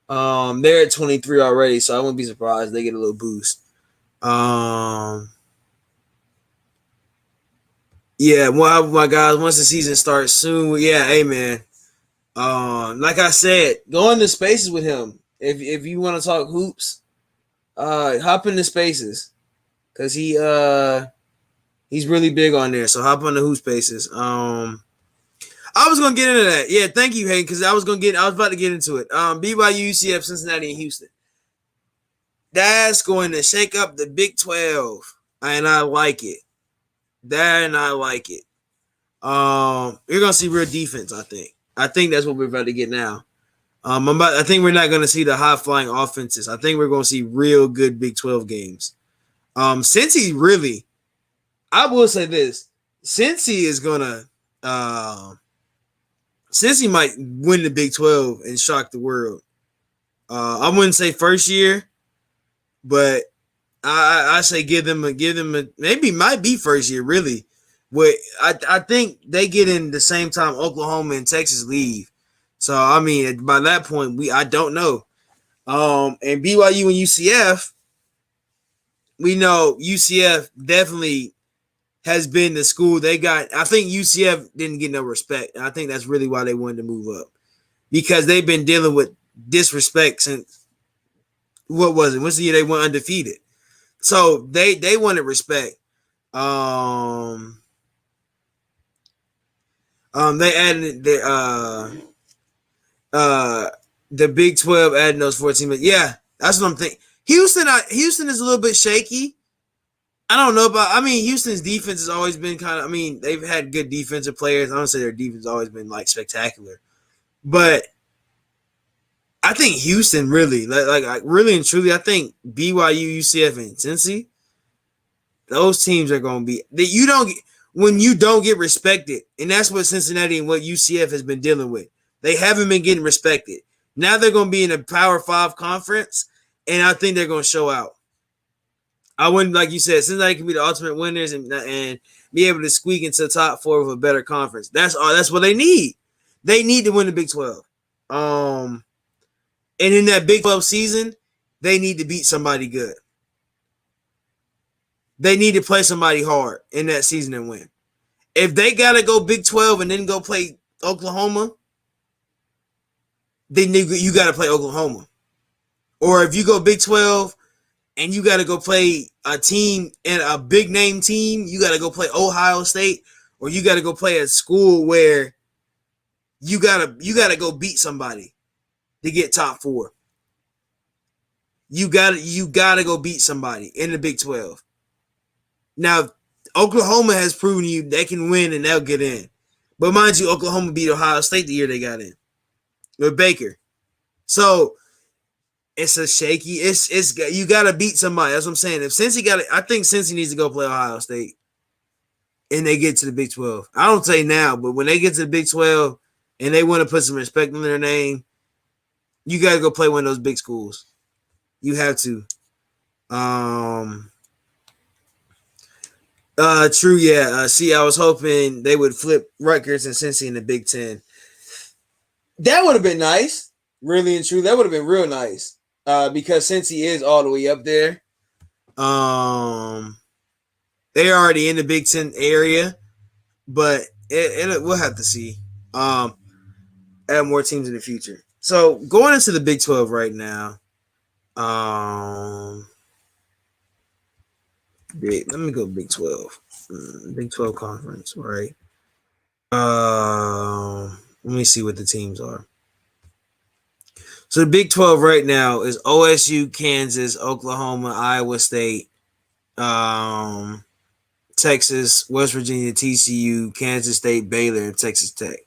They're at 23 already, so I wouldn't be surprised they get a little boost. Um, yeah, well, my guys, once the season starts soon, yeah, hey man. Like I said, go into spaces with him. If you want to talk hoops, hop into spaces because he's really big on there. So hop on the hoop spaces. I was gonna get into that. Yeah, thank you, Hayden, because I was about to get into it. BYU, UCF, Cincinnati, and Houston. That's going to shake up the Big 12, and I like it. I like it. You're gonna see real defense. I think. I think that's what we're about to get now. I think we're not gonna see the high flying offenses. I think we're gonna see real good Big 12 games. Cincy really, I will say this: Cincy is gonna, Cincy might win the Big 12 and shock the world. I wouldn't say first year, but I say give them a maybe might be first year really. But I think they get in the same time Oklahoma and Texas leave. So I mean by that point I don't know. And BYU and UCF, we know UCF definitely has been the school they got. I think UCF didn't get no respect. And I think that's really why they wanted to move up. Because they've been dealing with disrespect since what was it? What's the year they went undefeated? So they wanted respect. Um, they added the Big 12 adding those 14. But yeah, that's what I'm thinking. Houston is a little bit shaky. I don't know about. I mean, Houston's defense has always been kind of. I mean, they've had good defensive players. I don't say their defense has always been like spectacular, but I think Houston really, like really and truly, I think BYU, UCF, and Cincy, those teams are going to be that you don't when you don't get respected, and that's what Cincinnati and what UCF has been dealing with. They haven't been getting respected. Now they're going to be in a Power Five conference, and I think they're going to show out. I wouldn't like you said, Cincinnati can be the ultimate winners and be able to squeak into the top four of a better conference. That's all. That's what they need. They need to win the Big 12. And in that Big 12 season, they need to beat somebody good. They need to play somebody hard in that season and win. If they got to go Big 12 and then go play Oklahoma, then you got to play Oklahoma. Or if you go Big 12 and you got to go play a team and a big name team, you got to go play Ohio State, or you got to go play a school where you gotta go beat somebody to get top four. You gotta go beat somebody in the Big 12. Now, Oklahoma has proven you they can win and they'll get in. But mind you, Oklahoma beat Ohio State the year they got in with Baker. So it's a shaky. It's you gotta beat somebody. That's what I'm saying. If Cincy got it, I think Cincy needs to go play Ohio State, and they get to the Big 12. I don't say now, but when they get to the Big 12 and they want to put some respect in their name, you gotta go play one of those big schools. You have to. True, yeah. See, I was hoping they would flip Rutgers and Cincy in the Big 10. That would have been nice, really and true. That would have been real nice. Because Cincy is all the way up there. They're already in the Big 10 area, but we'll have to see. Add more teams in the future. So going into the Big 12 right now. Let me go Big 12. Big 12 conference, right? Let me see what the teams are. So the Big 12 right now is OSU, Kansas, Oklahoma, Iowa State, Texas, West Virginia, TCU, Kansas State, Baylor, and Texas Tech.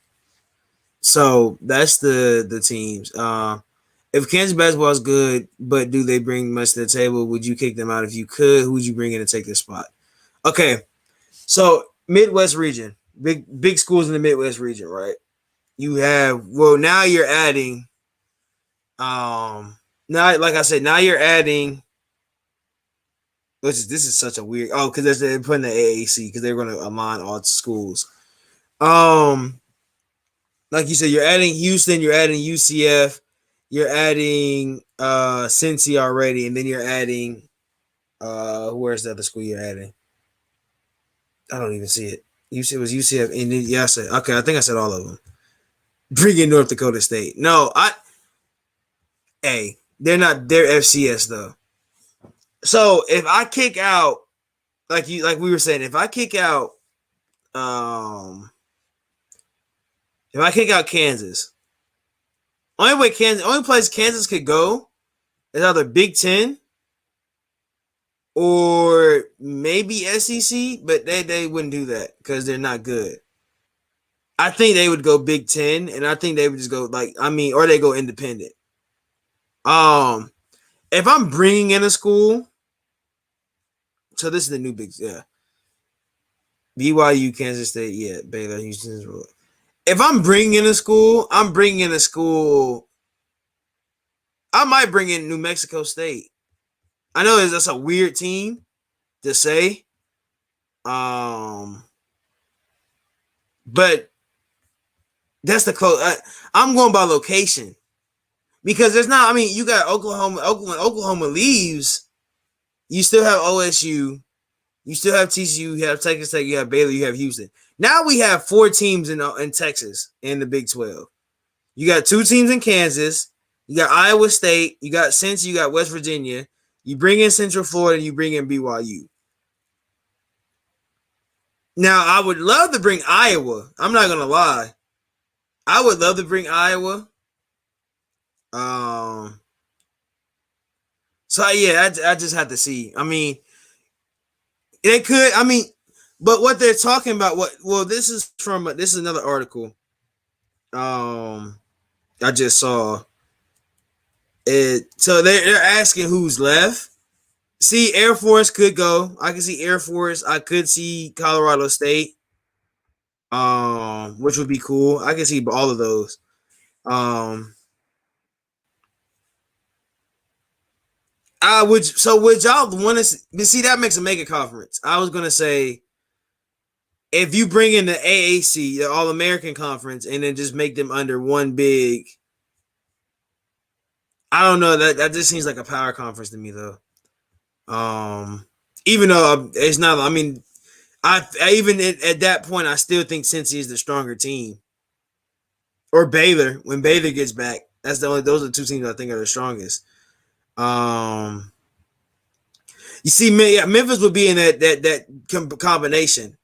So that's the teams. If Kansas basketball is good, but do they bring much to the table? Would you kick them out if you could? Who would you bring in to take their spot? Okay, so Midwest region, big schools in the Midwest region, right? You have now you're adding, now like I said, now you're adding This is such a weird. Oh, because they're putting the AAC because they're going to align all schools. Um, like you said, you're adding Houston, you're adding UCF, you're adding Cincy already, and then you're adding where's the other school you're adding? I don't even see it. You said it was UCF, and then, yeah, I said okay. I think I said all of them. Bring in North Dakota State. No, they're not. They're FCS though. So if I kick out, like we were saying, um, if I kick out Kansas, only place Kansas could go is either Big Ten or maybe SEC, but they wouldn't do that because they're not good. I think they would go Big Ten, and I think they would just go or they go independent. Um, if I'm bringing in a school, so this is the new BYU, Kansas State, Baylor, Houston's. If I'm bringing in a school, I'm bringing in a school. I might bring in New Mexico State. I know that's a weird team to say, but that's the close. I'm going by location because there's not. I mean, you got Oklahoma. Oklahoma leaves. You still have OSU. You still have TCU. You have Texas Tech. You have Baylor. You have Houston. Now we have 4 teams in Texas in the Big 12. You got 2 teams in Kansas. You got Iowa State. You got Cincy. You got West Virginia. You bring in Central Florida. You bring in BYU. Now, I would love to bring Iowa. I'm not going to lie. I would love to bring Iowa. So, yeah, I just have to see. I mean, they could. I mean, but what they're talking about, this is another article. I just saw it. So they're asking who's left. See, Air Force could go. I can see Air Force. I could see Colorado State. Which would be cool. I can see all of those. Would y'all want to see that makes a mega conference? I was gonna say if you bring in the AAC, the All American Conference, and then just make them under one big. I don't know, that just seems like a power conference to me though. Even though it's not. I mean, I even at that point, I still think Cincy is the stronger team. Or Baylor when Baylor gets back. Those are the 2 teams I think are the strongest. You see, Memphis would be in that combination.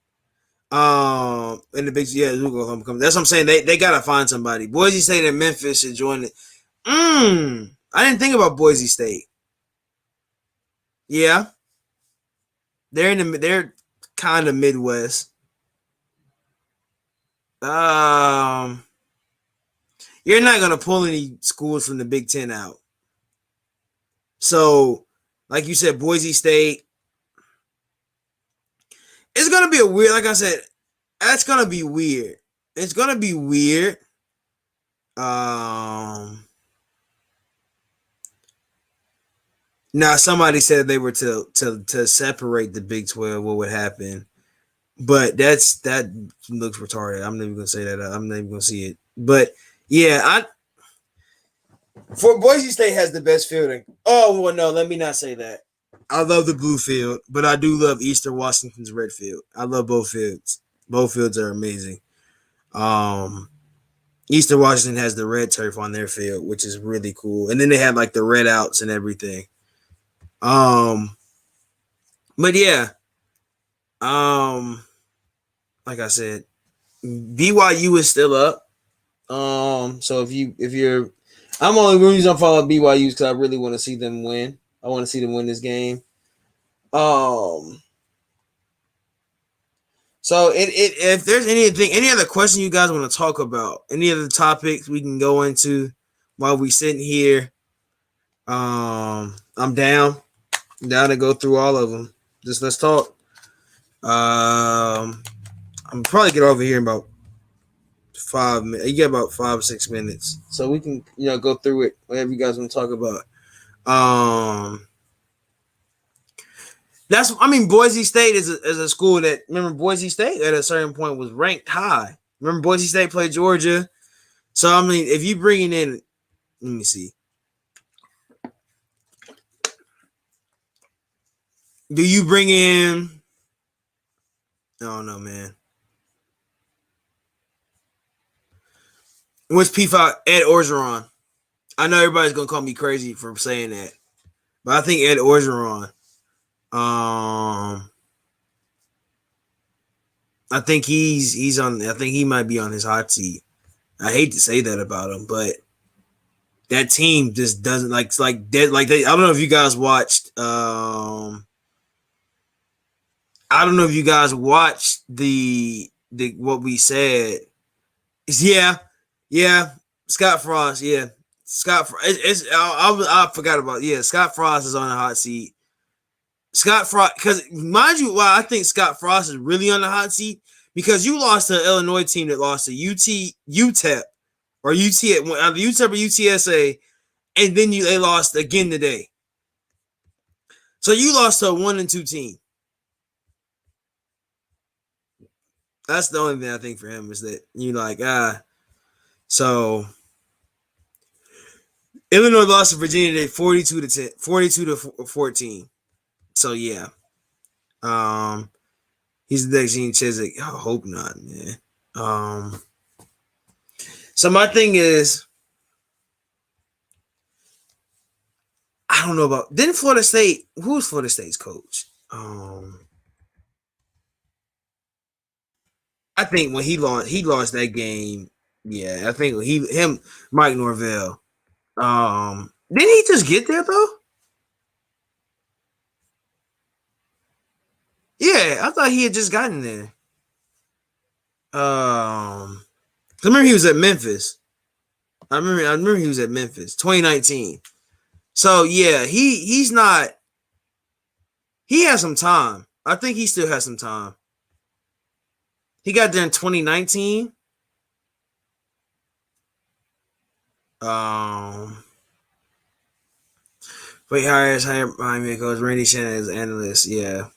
In the big that's what I'm saying. They gotta find somebody. Boise State and Memphis should join it. I didn't think about Boise State. Yeah, they're kind of Midwest. You're not gonna pull any schools from the Big Ten out. So, like you said, Boise State. It's gonna be a weird. Like I said, that's gonna be weird. It's gonna be weird. Now somebody said they were to separate the Big 12. What would happen? But that looks retarded. I'm never gonna say that. I'm not even gonna see it. But yeah, for Boise State has the best fielding. Oh well, no, let me not say that. I love the blue field, but I do love Eastern Washington's red field. I love both fields. Both fields are amazing. Eastern Washington has the red turf on their field, which is really cool. And then they have like the red outs and everything. But yeah. Like I said, BYU is still up. So if you're I'm only reason I'm following BYU because I really want to see them win. I want to see them win this game. So if there's any other question you guys want to talk about, any other topics we can go into while we sitting here, I'm down to go through all of them. Just let's talk. I'm probably get over here in about 5 minutes. You get about 5 or 6 minutes, so we can go through it. Whatever you guys want to talk about. That's I mean Boise State is a school that remember Boise State at a certain point was ranked high. Remember Boise State played Georgia. So I mean if you bringing in let me see. Do you bring in I don't know, man. What's P5? Ed Orgeron. I know everybody's gonna call me crazy for saying that. But I think Ed Orgeron. I think he's on I think he might be on his hot seat. I hate to say that about him, but that team just doesn't like dead like they I don't know if you guys watched I don't know if you guys watched the what we said. Yeah, yeah. Scott Frost, yeah. I forgot about Scott Frost is on the hot seat. Scott Frost because mind you, why I think Scott Frost is really on the hot seat because you lost to an Illinois team that lost to UTEP or UTEP either UTEP or UTSA, and then they lost again today. So you lost to a 1-2 team. That's the only thing I think for him is that you like so Illinois lost to Virginia today 42 to 14. So yeah. He's the next Gene Chizik. I hope not, man. So my thing is I don't know about didn't Florida State who's Florida State's coach? I think when he lost that game. Yeah, I think Mike Norvell. Didn't he just get there though? Yeah, I thought he had just gotten there. I remember he was at Memphis. I remember he was at Memphis, 2019. So yeah, he's not. He has some time. I think he still has some time. He got there in 2019. Wait, hires Miami coach Randy Shannon as analyst. Yeah.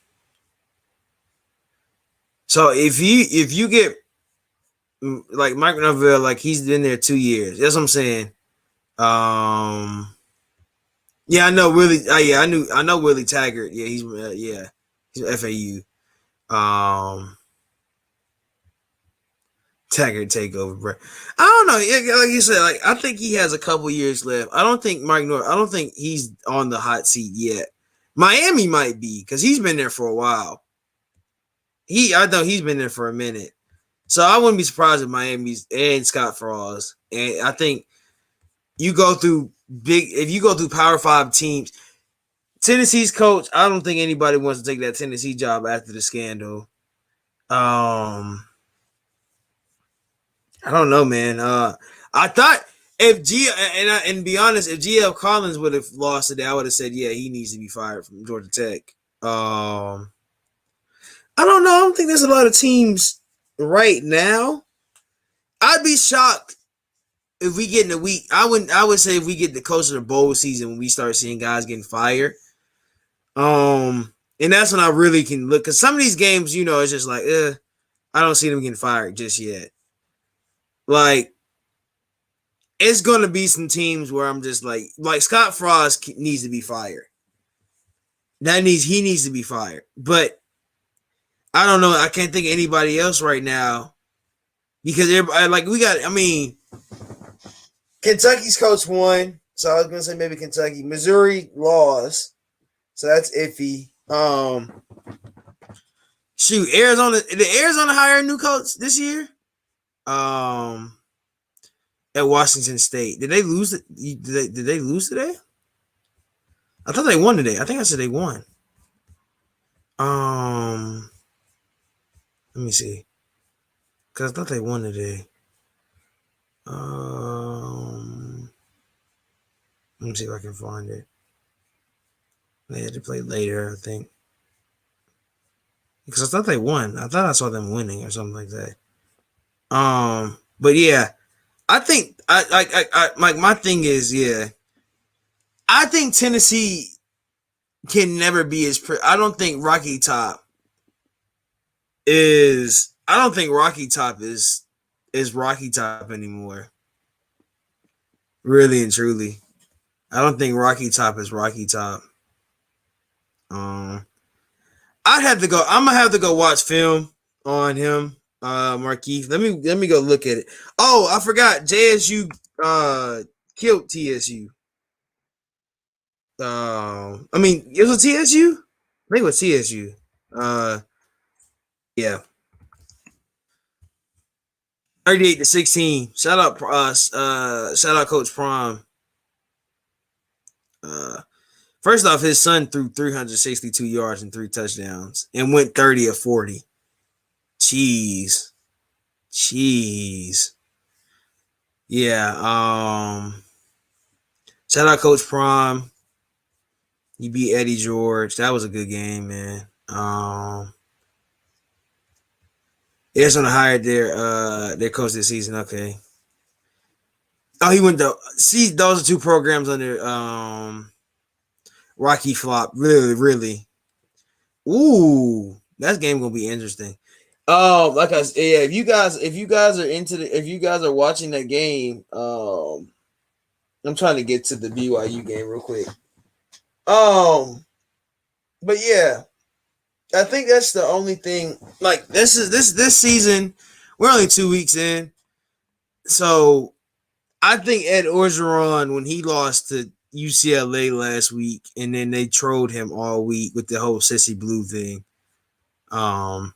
So if you get like Mike Norvell, like he's been there 2 years. That's what I'm saying. Yeah, I know Willie. I know Willie Taggart. Yeah, he's FAU. Taggart takeover, bro. I don't know. Like you said, like I think he has a couple years left. I don't think I don't think he's on the hot seat yet. Miami might be because he's been there for a while. I know he's been there for a minute, so I wouldn't be surprised if Miami's and Scott Frost. And I think you go through if you go through Power 5 teams. Tennessee's coach, I don't think anybody wants to take that Tennessee job after the scandal. I don't know, man. I thought if and be honest, if GL Collins would have lost today, I would have said, yeah, he needs to be fired from Georgia Tech. I don't know. I don't think there's a lot of teams right now. I'd be shocked if we get in the week. I would say if we get the closer to bowl season when we start seeing guys getting fired. And that's when I really can look because some of these games, it's just like, I don't see them getting fired just yet. Like, it's gonna be some teams where I'm just like Scott Frost needs to be fired. He needs to be fired. But I don't know. I can't think of anybody else right now because we got. I mean, Kentucky's coach won, so I was gonna say maybe Kentucky. Missouri lost, so that's iffy. Shoot, Arizona. Did Arizona hire a new coach this year? At Washington State. Did they lose? Did they lose today? I thought they won today. I think I said they won. Let me see. Because I thought they won today. Let me see if I can find it. They had to play later, I think. Because I thought they won. I thought I saw them winning or something like that. But yeah, I think my thing is, yeah, I think Tennessee can never be as. I don't think Rocky Top is. I don't think Rocky Top is Rocky Top anymore. Really and truly, I don't think Rocky Top is Rocky Top. Um, I'd have to go. I'm gonna have to go watch film on him, Markeith. Let me go look at it. Oh, I forgot. JSU killed TSU. I mean, it was TSU. I think it was TSU. Uh, yeah, 38-16. Shout out Coach Prime. Uh, First off, his son threw 362 yards and 3 touchdowns and went 30 of 40. Cheese. Cheese. Yeah. Shout out Coach Prime. He beat Eddie George. That was a good game, man. Arizona hired their coach this season. Okay. Oh, he went to see those are two programs under Rocky Flop. Really, really. Ooh, that game gonna be interesting. Like I said, yeah, if you guys are if you guys are watching that game, I'm trying to get to the BYU game real quick. But yeah, I think that's the only thing. Like this season, we're only 2 weeks in, so I think Ed Orgeron when he lost to UCLA last week, and then they trolled him all week with the whole Sissy Blue thing. And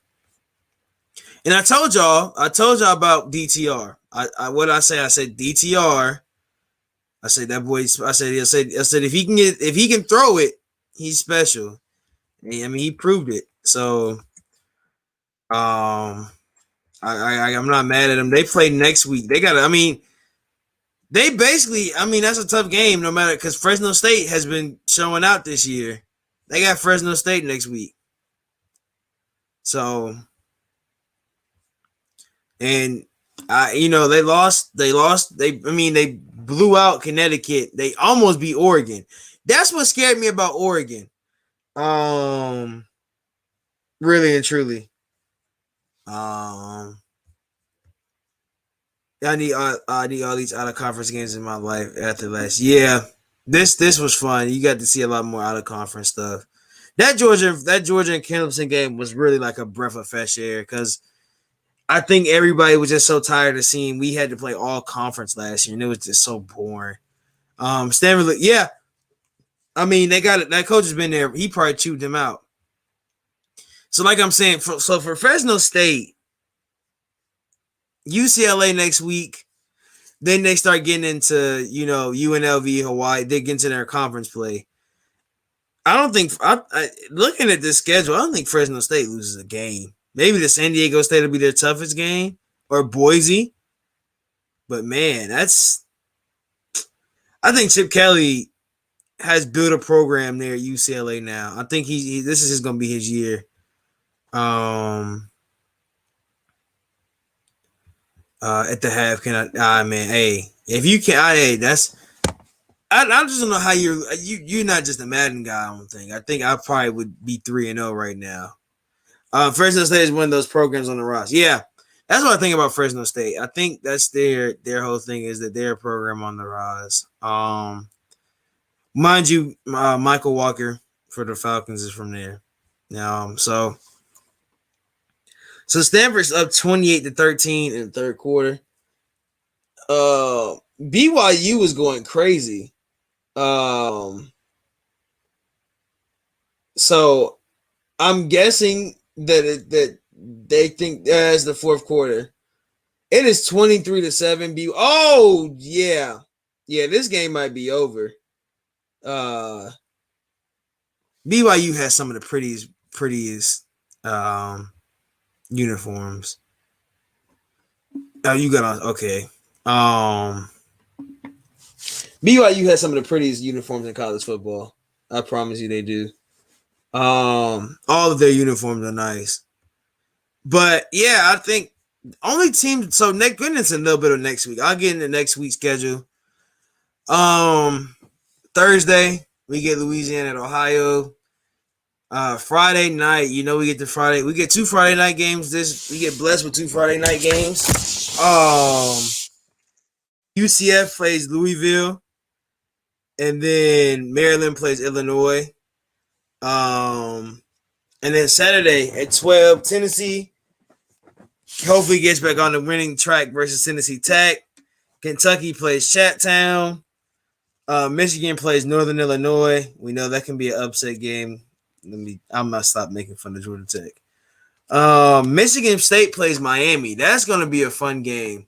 I told y'all about DTR. What I say? I said DTR. I said that boy. I said if he can throw it, he's special. I mean, he proved it. So, I'm not mad at them. They play next week. They got. I mean, they basically. I mean, that's a tough game, no matter because Fresno State has been showing out this year. They got Fresno State next week. So, and they lost. I mean, they blew out Connecticut. They almost beat Oregon. That's what scared me about Oregon. Really and truly. I need all these out of conference games in my life after last. Yeah, this was fun. You got to see a lot more out of conference stuff. That Georgia and Clemson game was really like a breath of fresh air because I think everybody was just so tired of seeing we had to play all conference last year, and it was just so boring. Stanford, yeah, I mean they got it. That coach has been there. He probably chewed them out. So, like I'm saying, for Fresno State, UCLA next week, then they start getting into UNLV, Hawaii. They get into their conference play. I don't think looking at this schedule, I don't think Fresno State loses a game. Maybe the San Diego State will be their toughest game or Boise. But man, I think Chip Kelly has built a program there at UCLA now. I think this is going to be his year. At the half, man, hey, if you can, that's. I just don't know how you're not just a Madden guy. I don't think. I think I probably would be 3-0 right now. Fresno State is one of those programs on the roster. Yeah, that's what I think about Fresno State. I think that's their whole thing is that they're a program on the rise. Mind you, Michael Walker for the Falcons is from there. So Stanford's up 28-13 in the third quarter. BYU was going crazy. So I'm guessing that they think as the fourth quarter. It is 23-7. Oh yeah. This game might be over. BYU has some of the prettiest uniforms. Oh, you got on okay. BYU has some of the prettiest uniforms in college football. I promise you they do. All of their uniforms are nice. But yeah, I think only team. So Nick Goodness a little bit of next week. I'll get into next week's schedule. Thursday, We get Louisiana at Ohio. Friday night, we get two Friday night games. We get blessed with two Friday night games. UCF plays Louisville, and then Maryland plays Illinois. Um, and then Saturday at 12, Tennessee hopefully gets back on the winning track versus Tennessee Tech. Kentucky plays Chattown. Michigan plays Northern Illinois. We know that can be an upset game. I'm not stop making fun of Georgia Tech. Michigan State plays Miami. That's gonna be a fun game.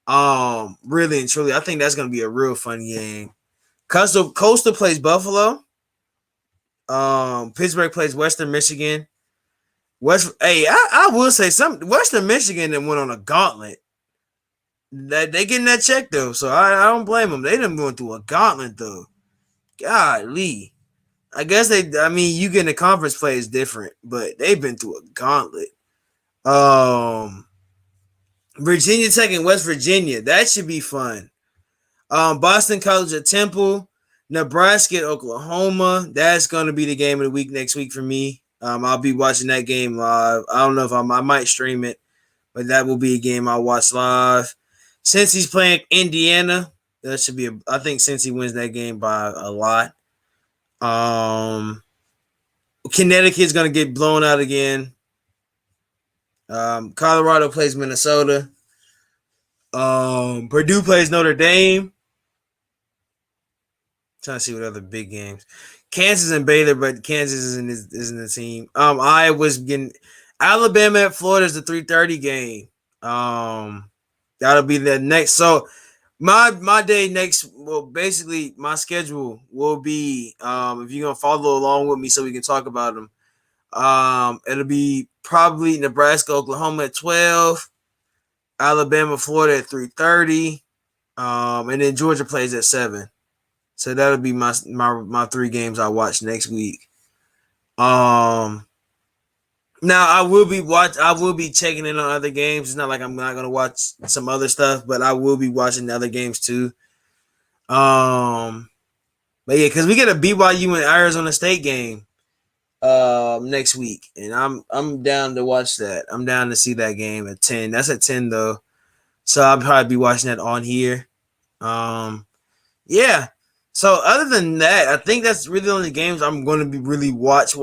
Really and truly, I think that's gonna be a real fun game. Coastal plays Buffalo. Pittsburgh plays Western Michigan. I will say something. Western Michigan that went on a gauntlet. That they getting that check though, so I don't blame them. They done going through a gauntlet though. Golly. I guess you getting a conference play is different, but they've been through a gauntlet. Virginia Tech and West Virginia, that should be fun. Boston College at Temple, Nebraska at Oklahoma. That's going to be the game of the week next week for me. I'll be watching that game live. I don't know if I might stream it, but that will be a game I'll watch live. Since he's playing Indiana, that should be. I think since he wins that game by a lot. Connecticut's going to get blown out again. Colorado plays Minnesota. Purdue plays Notre Dame. Trying to see what other big games. Kansas and Baylor, but Kansas isn't the team. Iowa's getting Alabama at Florida is the 3:30 game. That'll be the next. So my day next. Well, basically my schedule will be. If you're gonna follow along with me, so we can talk about them. It'll be probably Nebraska, Oklahoma at 12, Alabama, Florida at 3:30, and then Georgia plays at 7. So that'll be my 3 games I watch next week. Now I will be checking in on other games. It's not like I'm not gonna watch some other stuff, but I will be watching the other games too. But yeah, because we get a BYU and Arizona State game next week, and I'm down to watch that. I'm down to see that game at 10. That's at 10 though, so I'll probably be watching that on here. Yeah. So other than that, I think that's really the only games I'm going to be really watch.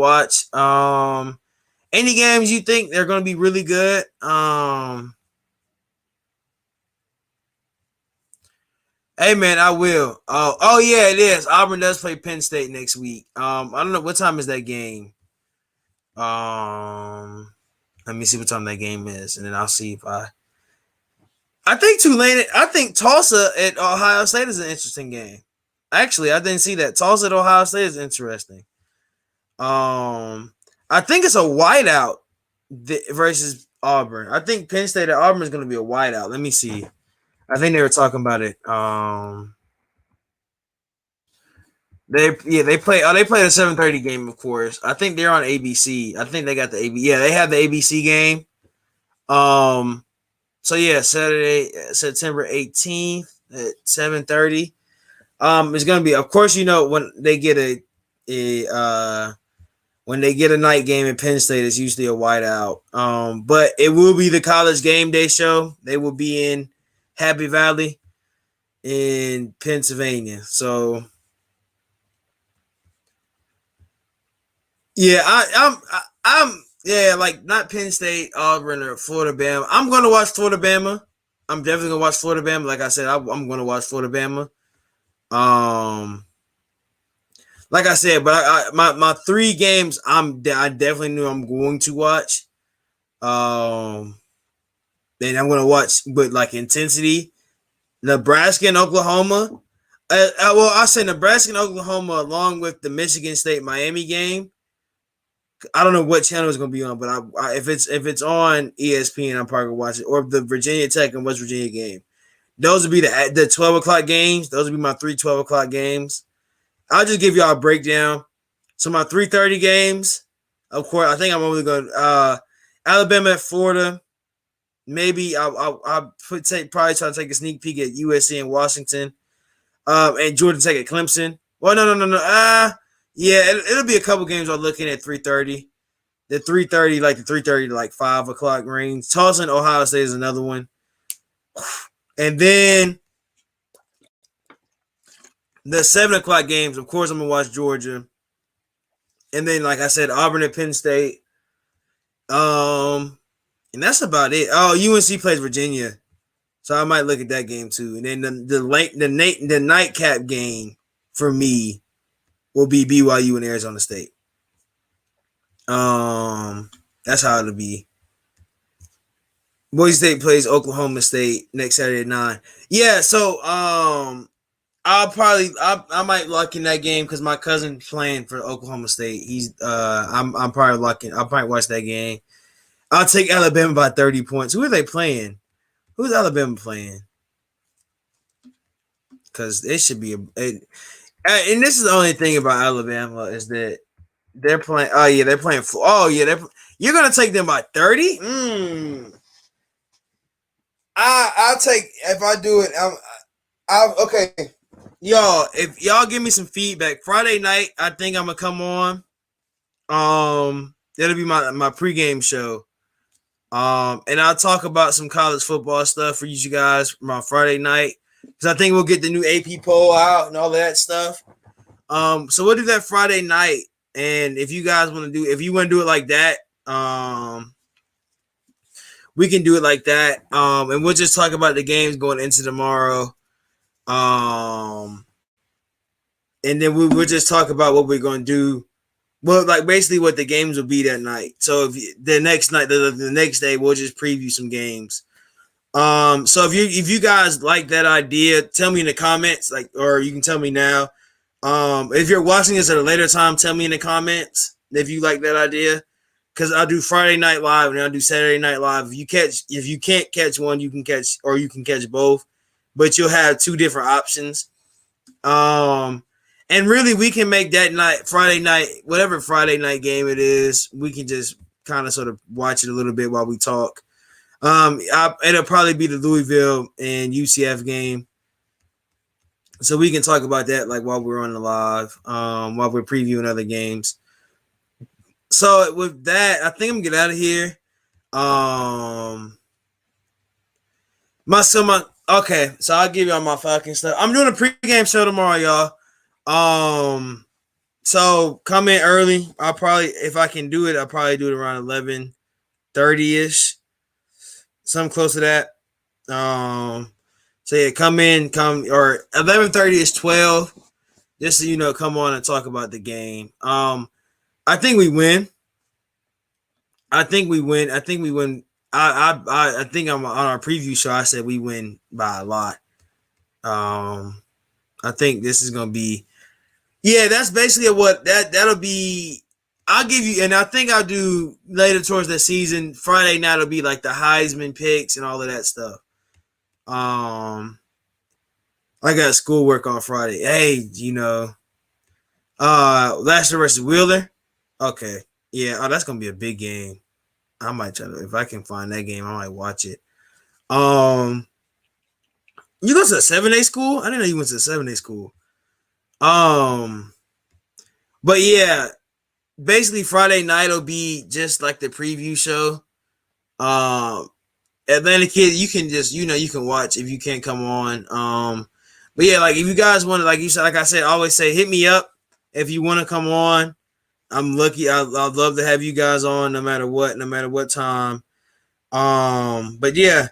Any games you think they're going to be really good? Hey man, I will. Oh yeah, it is. Auburn does play Penn State next week. I don't know what time is that game. Let me see what time that game is, and then I'll see if I think Tulane. I think Tulsa at Ohio State is an interesting game. Actually, I didn't see that. Tulsa at Ohio State is interesting. I think it's a whiteout versus Auburn. I think Penn State at Auburn is going to be a whiteout. Let me see. I think they were talking about it. They play. Oh, they played a 7:30 game, of course. I think they're on ABC. I think they got the ABC. Yeah, they have the ABC game. So yeah, Saturday, September 18th at 7:30. It's gonna be, of course, when they get when they get a night game in Penn State, it's usually a whiteout. But it will be the College Game Day show. They will be in Happy Valley in Pennsylvania. So yeah, I'm like not Penn State, Auburn, or Florida Bama. I'm gonna watch Florida Bama. I'm definitely gonna watch Florida Bama. Like I said, I'm gonna watch Florida Bama. Like I said, but my 3 games I definitely knew I'm going to watch. Then I'm gonna watch with like intensity. Nebraska and Oklahoma. I say Nebraska and Oklahoma along with the Michigan State Miami game. I don't know what channel it's gonna be on, but if it's on ESPN, I'm probably gonna watch it. Or the Virginia Tech and West Virginia game. Those would be the 12 o'clock games. Those would be my 3 12 o'clock games. I'll just give y'all a breakdown. So my 3:30 games, of course, I think I'm only going Alabama at Florida. Maybe I'll probably try to take a sneak peek at USC and Washington. And Georgia Tech at Clemson. Well, no. Yeah, it'll be a couple games I'm looking at 3:30. The 3:30, like the 3:30 to like 5 o'clock range. Tulsa, Ohio State is another one. And then the 7 o'clock games, of course, I'm gonna watch Georgia. And then, like I said, Auburn and Penn State. And that's about it. Oh, UNC plays Virginia, so I might look at that game too. And then the nightcap game for me will be BYU and Arizona State. That's how it'll be. Boise State plays Oklahoma State next Saturday at 9. Yeah, so I might lock in that game because my cousin's playing for Oklahoma State. I'm probably locking. I'll probably watch that game. I'll take Alabama by 30 points. Who are they playing? Who's Alabama playing? Because it should be and this is the only thing about Alabama is that they're playing. Oh yeah, they're playing. Oh yeah, you're gonna take them by 30. I'll take if I do it. Okay, y'all. If y'all give me some feedback, Friday night I think I'm gonna come on. That'll be my pregame show. And I'll talk about some college football stuff for you guys for my Friday night because I think we'll get the new AP poll out and all that stuff. So we'll do that Friday night, and if you guys want to do, if you want to do it like that, we can do it like that. And we'll just talk about the games going into tomorrow. And then we'll just talk about what we're going to do. Well, like basically what the games will be that night. So if the next night, the next day, we'll just preview some games. So if you guys like that idea, tell me in the comments, or you can tell me now. If you're watching this at a later time, tell me in the comments if you like that idea. Because I'll do Friday Night Live and I'll do Saturday Night Live. If you can't catch one, you can catch both, but you'll have two different options. And really, we can make that night, Friday night, whatever Friday night game it is, we can just kind of sort of watch it a little bit while we talk. It'll probably be the Louisville and UCF game. So we can talk about that like while we're on the live, while we're previewing other games. So with that, I think I'm gonna get out of here. Okay, so I'll give y'all my fucking stuff. I'm doing a pregame show tomorrow, y'all. So come in early. I'll probably, if I can do it, I'll probably do it around 11:30ish, something close to that. So yeah, come or 11:30 is 12. Just so you know, come on and talk about the game. I think we win. I think we win. I think I'm on our preview show. I said we win by a lot. I think this is gonna be. Yeah, that's basically what that'll be. I'll give you, and I think I'll do later towards the season. Friday night will be like the Heisman picks and all of that stuff. I got schoolwork on Friday. Hey, Lashley versus Wheeler. Okay, yeah. Oh, that's gonna be a big game. I might try to, if I can find that game, I might watch it. You go to a 7A school? I didn't know you went to a 7A school. But yeah, basically Friday night will be just like the preview show. Atlanta Kid, you can just, you can watch if you can't come on. But yeah, like if you guys want to, like you said, like I said, always say, hit me up if you want to come on. I'm lucky. I'd love to have you guys on no matter what time. But yeah,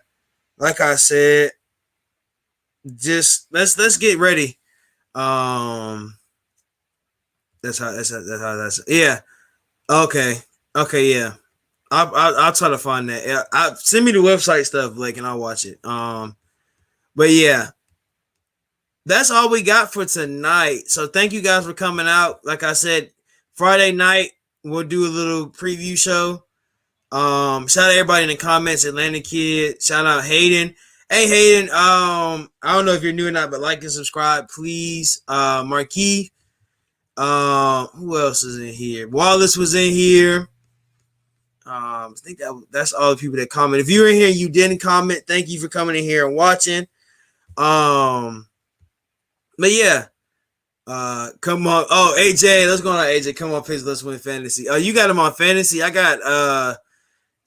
like I said, just let's get ready. That's yeah. Okay, yeah. I'll try to find that. Yeah, send me the website stuff, Blake, and I'll watch it. But yeah, that's all we got for tonight. So thank you guys for coming out. Like I said, Friday night we'll do a little preview show. Shout out everybody in the comments, Atlanta Kid. Shout out Hayden. Hey Hayden, I don't know if you're new or not, but like and subscribe, please. Marquis. Who else is in here? Wallace was in here. I think that's all the people that comment. If you're in here, you didn't comment. Thank you for coming in here and watching. But yeah, Come on. Oh, AJ, let's go on, AJ. Come on, please. Let's win fantasy. Oh, you got him on fantasy. I got.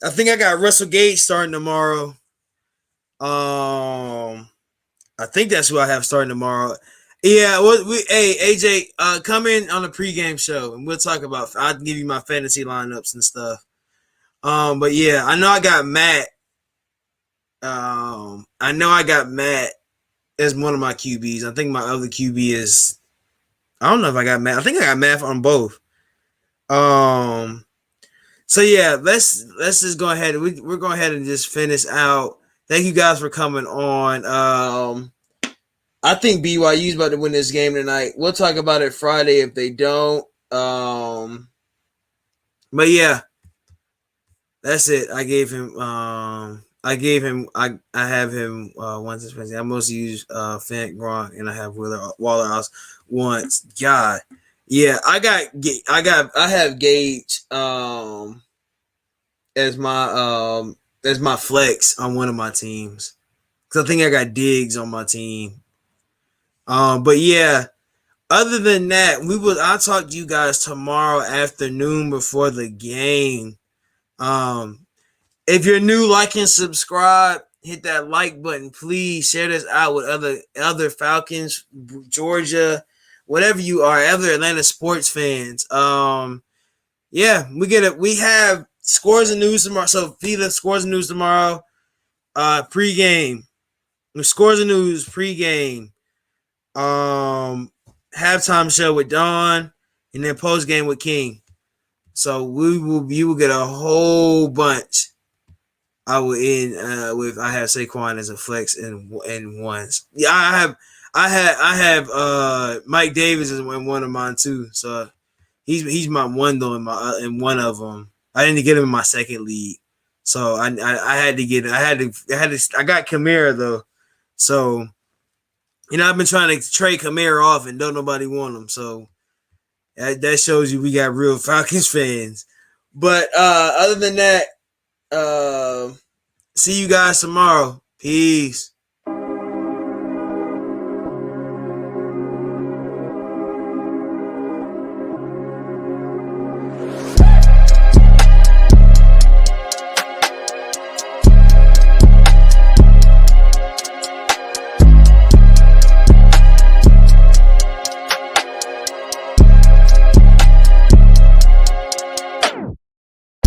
I think I got Russell Gage starting tomorrow. I think that's who I have starting tomorrow. Yeah, hey AJ, come in on the pregame show and we'll talk about. I'll give you my fantasy lineups and stuff. But yeah, I know I got Matt. I know I got Matt as one of my QBs. I think my other QB is. I don't know if I got Matt. I think I got Matt on both. Um. So yeah, let's just go ahead. We're going ahead and just finish out. Thank you guys for coming on. I think BYU's about to win this game tonight. We'll talk about it Friday if they don't. But yeah, that's it. I gave him. I have him once this Wednesday. I mostly use Fant Gronk, and I have Waller House once. God, yeah, I have Gage as my flex on one of my teams because I think I got Diggs on my team. But yeah, other than that, I'll talk to you guys tomorrow afternoon before the game. If you're new, like and subscribe. Hit that like button, please. Share this out with other Falcons, Georgia, whatever you are, other Atlanta sports fans. Yeah, we have scores and news tomorrow. So FILA scores and news tomorrow. Pregame. Scores and news pregame. Halftime show with Dawn, and then post game with King. So you will get a whole bunch. I will end I have Saquon as a flex in ones. Yeah, I have Mike Davis in one of mine too. So he's my one though in one of them. I didn't get him in my second league, so I had to get I got Kamara though. So I've been trying to trade Kamara off and don't nobody want him. So that shows you we got real Falcons fans. But other than that, see you guys tomorrow. Peace.